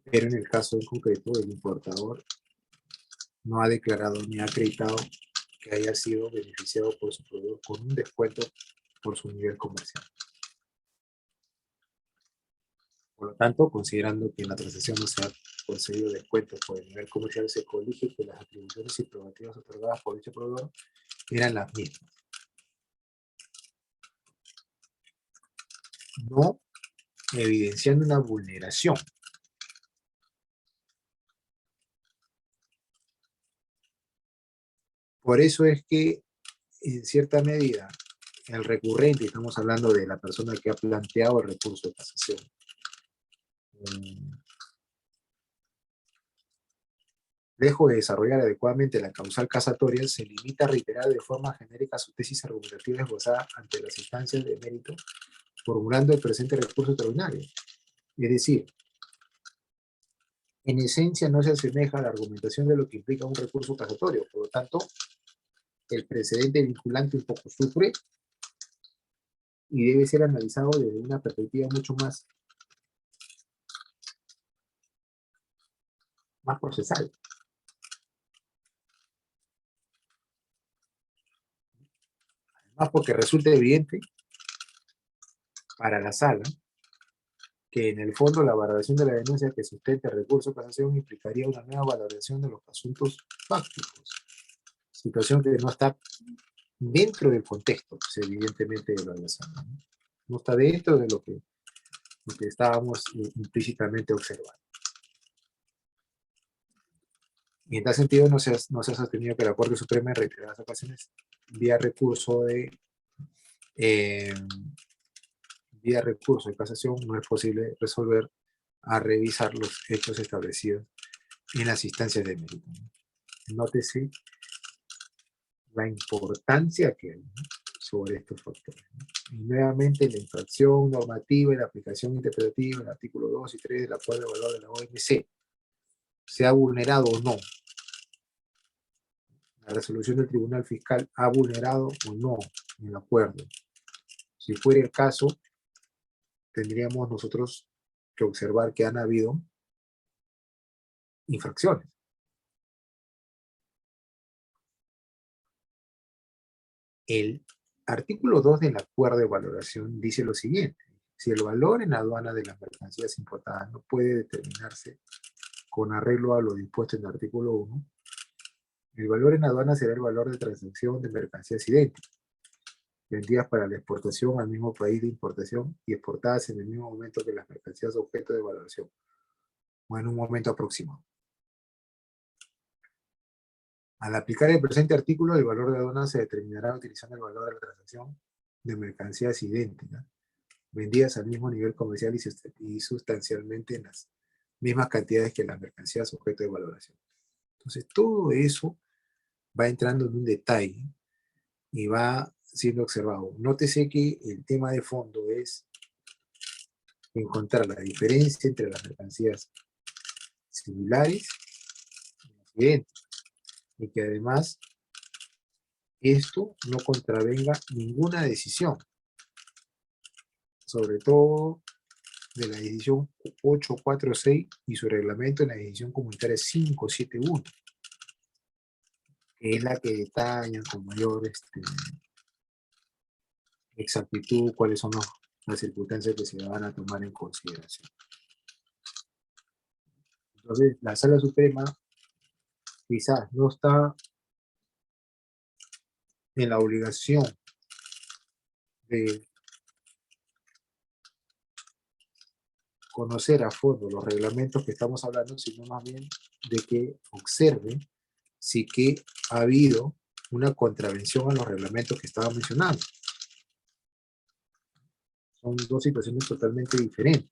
pero en el caso en concreto el importador no ha declarado ni ha acreditado que haya sido beneficiado por su proveedor con un descuento por su nivel comercial. Por lo tanto, considerando que en la transacción no se ha concedido descuento por el nivel comercial, se colige que las atribuciones y prerrogativas otorgadas por dicho proveedor eran las mismas. No evidenciando una vulneración. Por eso es que, en cierta medida, el recurrente, estamos hablando de la persona que ha planteado el recurso de casación, lejos de desarrollar adecuadamente la causal casatoria, se limita a reiterar de forma genérica su tesis argumentativa esbozada ante las instancias de mérito, formulando el presente recurso extraordinario. Es decir, en esencia no se asemeja a la argumentación de lo que implica un recurso casatorio. Por lo tanto, el precedente vinculante un poco sufre y debe ser analizado desde una perspectiva mucho más procesal. Además, porque resulta evidente para la sala que en el fondo la valoración de la denuncia que sustenta el recurso de casación implicaría una nueva valoración de los asuntos fácticos, situación que no está dentro del contexto, pues, evidentemente, de la sala. No está dentro de lo que estábamos implícitamente observando. Y en tal sentido no se ha sostenido que la Corte Suprema en reiteradas ocasiones, vía recurso de casación, no es posible resolver a revisar los hechos establecidos en las instancias de mérito. Nótese la importancia que hay, ¿no?, sobre estos factores, ¿no? Y nuevamente la infracción normativa y la aplicación interpretativa del artículo 2 y 3 del Acuerdo de Valor de la OMC, ¿se ha vulnerado o no? La resolución del Tribunal Fiscal ha vulnerado o no el acuerdo. Si fuera el caso, tendríamos nosotros que observar que han habido infracciones. El artículo 2 del acuerdo de valoración dice lo siguiente: si el valor en aduana de las mercancías importadas no puede determinarse con arreglo a lo dispuesto en el artículo 1, el valor en aduana será el valor de transacción de mercancías idénticas, vendidas para la exportación al mismo país de importación y exportadas en el mismo momento que las mercancías objeto de valoración, o en un momento aproximado. Al aplicar el presente artículo, el valor de aduana se determinará utilizando el valor de la transacción de mercancías idénticas, vendidas al mismo nivel comercial y sustancialmente en las mismas cantidades que las mercancías objeto de valoración. Entonces, todo eso va entrando en un detalle y va siendo observado. Nótese que el tema de fondo es encontrar la diferencia entre las mercancías similares y idénticas, y que además esto no contravenga ninguna decisión, sobre todo de la decisión 846 y su reglamento en la decisión comunitaria 571, que es la que detalla con mayor exactitud cuáles son las circunstancias que se van a tomar en consideración. Entonces, la Sala Suprema quizás no está en la obligación de conocer a fondo los reglamentos que estamos hablando, sino más bien de que observen si que ha habido una contravención a los reglamentos que estaba mencionando. Son dos situaciones totalmente diferentes.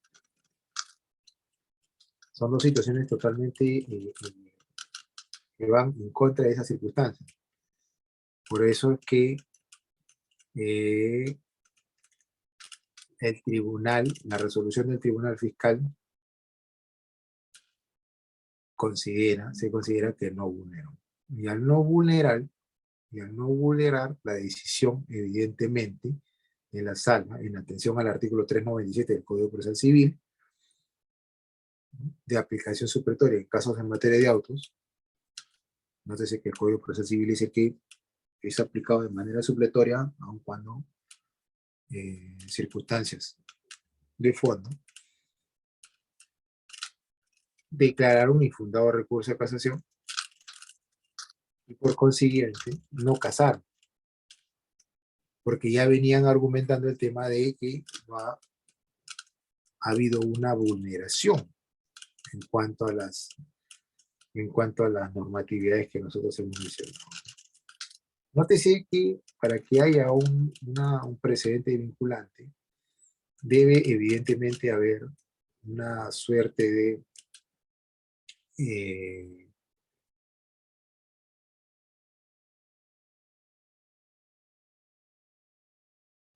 Son dos situaciones totalmente que van en contra de esas circunstancias. Por eso es que el tribunal, la resolución del Tribunal Fiscal se considera que no vulneró. Y al no vulnerar la decisión, evidentemente, de la sala, en atención al artículo 397 del Código Procesal Civil, de aplicación supletoria en casos en materia de autos, nótese que el Código Procesal Civil dice que es aplicado de manera supletoria, aun cuando circunstancias de fondo, declarar un infundado recurso de casación y por consiguiente no casar, porque ya venían argumentando el tema de que no ha habido una vulneración en cuanto a las normatividades que nosotros hemos mencionado. Nótese que para que haya un precedente vinculante, debe evidentemente haber una suerte de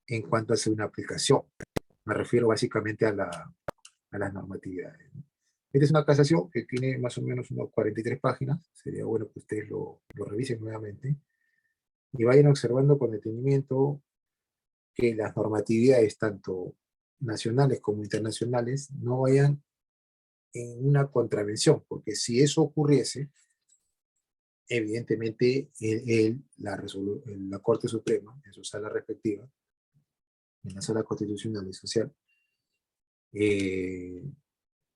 en cuanto a hacer una aplicación. Me refiero básicamente a las normatividades, ¿no? Esta es una casación que tiene más o menos unos 43 páginas. Sería bueno que ustedes lo revisen nuevamente y vayan observando con detenimiento que las normatividades, tanto nacionales como internacionales, no vayan en una contravención, porque si eso ocurriese, evidentemente la Corte Suprema, en su sala respectiva, en la sala constitucional y social,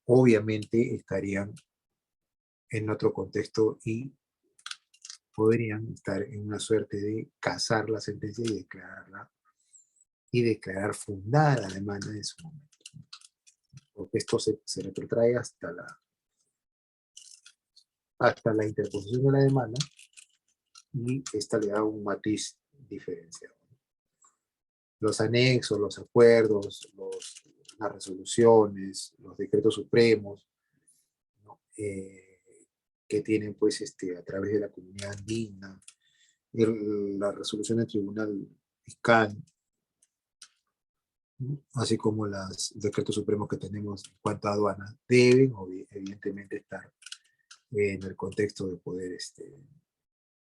obviamente estarían en otro contexto y podrían estar en una suerte de casar la sentencia y declarar fundada la demanda en su momento. Porque esto se retrotrae hasta la interposición de la demanda y esta le da un matiz diferenciado. Los anexos, los acuerdos, las resoluciones, los decretos supremos, ¿no? Que tienen pues a través de la comunidad andina, la resolución del tribunal fiscal, ¿no? Así como los decretos supremos que tenemos en cuanto a aduanas, deben evidentemente estar en el contexto de poder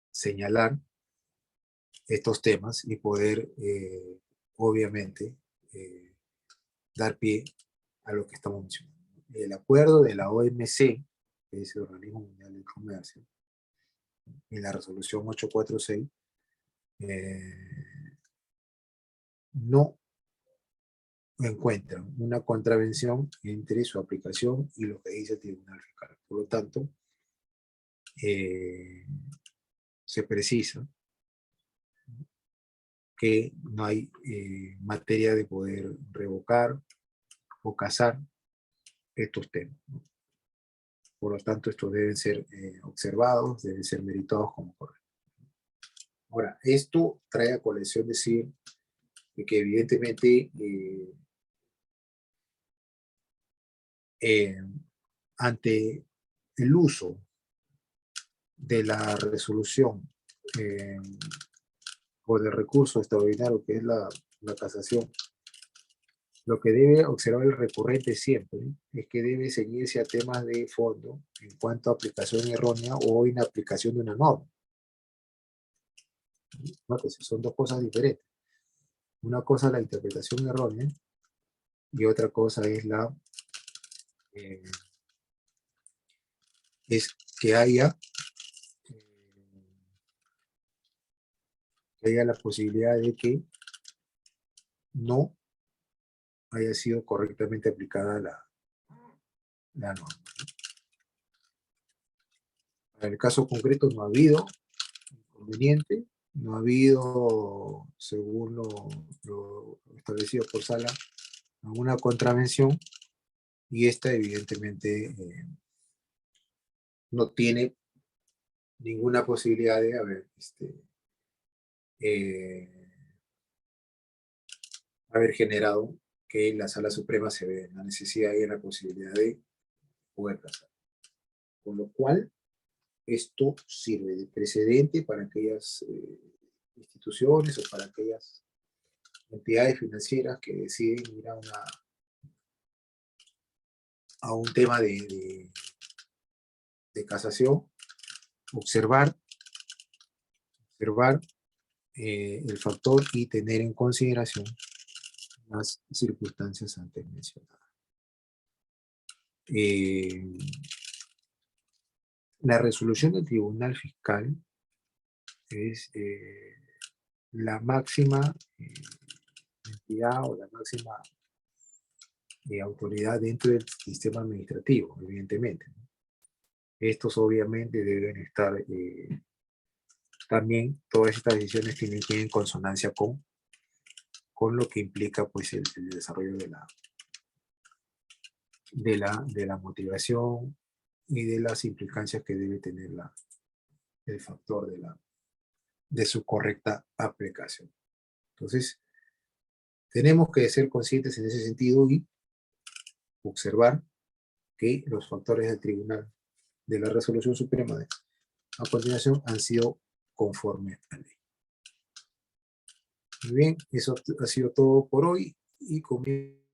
señalar estos temas y poder obviamente dar pie a lo que estamos mencionando. El acuerdo de la OMC, que es el Organismo Mundial del Comercio, en la resolución 846, no encuentran una contravención entre su aplicación y lo que dice el Tribunal Fiscal. Por lo tanto, se precisa que no hay materia de poder revocar o casar estos temas, ¿no? Por lo tanto, estos deben ser observados, deben ser meritados como correctos. Ahora, esto trae a colación decir que evidentemente ante el uso de la resolución o del recurso extraordinario que es la casación, lo que debe observar el recurrente siempre es que debe ceñirse a temas de fondo en cuanto a aplicación errónea o inaplicación de una norma. Nótese, son dos cosas diferentes. Una cosa es la interpretación errónea y otra cosa es es que haya la posibilidad de que no haya sido correctamente aplicada la norma. En el caso concreto no ha habido inconveniente, no ha habido, según lo establecido por sala, alguna contravención, y esta evidentemente no tiene ninguna posibilidad de haber generado que la Sala Suprema se ve en la necesidad y en la posibilidad de poder casar. Con lo cual, esto sirve de precedente para aquellas instituciones o para aquellas entidades financieras que deciden ir a un tema de casación, observar el factor y tener en consideración las circunstancias antes mencionadas. La resolución del Tribunal Fiscal es la máxima entidad o la máxima autoridad dentro del sistema administrativo, evidentemente. Estos obviamente deben estar, también todas estas decisiones tienen que ir en consonancia con lo que implica pues el desarrollo de la motivación y de las implicancias que debe tener el factor de su correcta aplicación. Entonces, tenemos que ser conscientes en ese sentido y observar que los factores del Tribunal de la Resolución Suprema a continuación han sido conforme a ley. Muy bien, eso ha sido todo por hoy y comienzo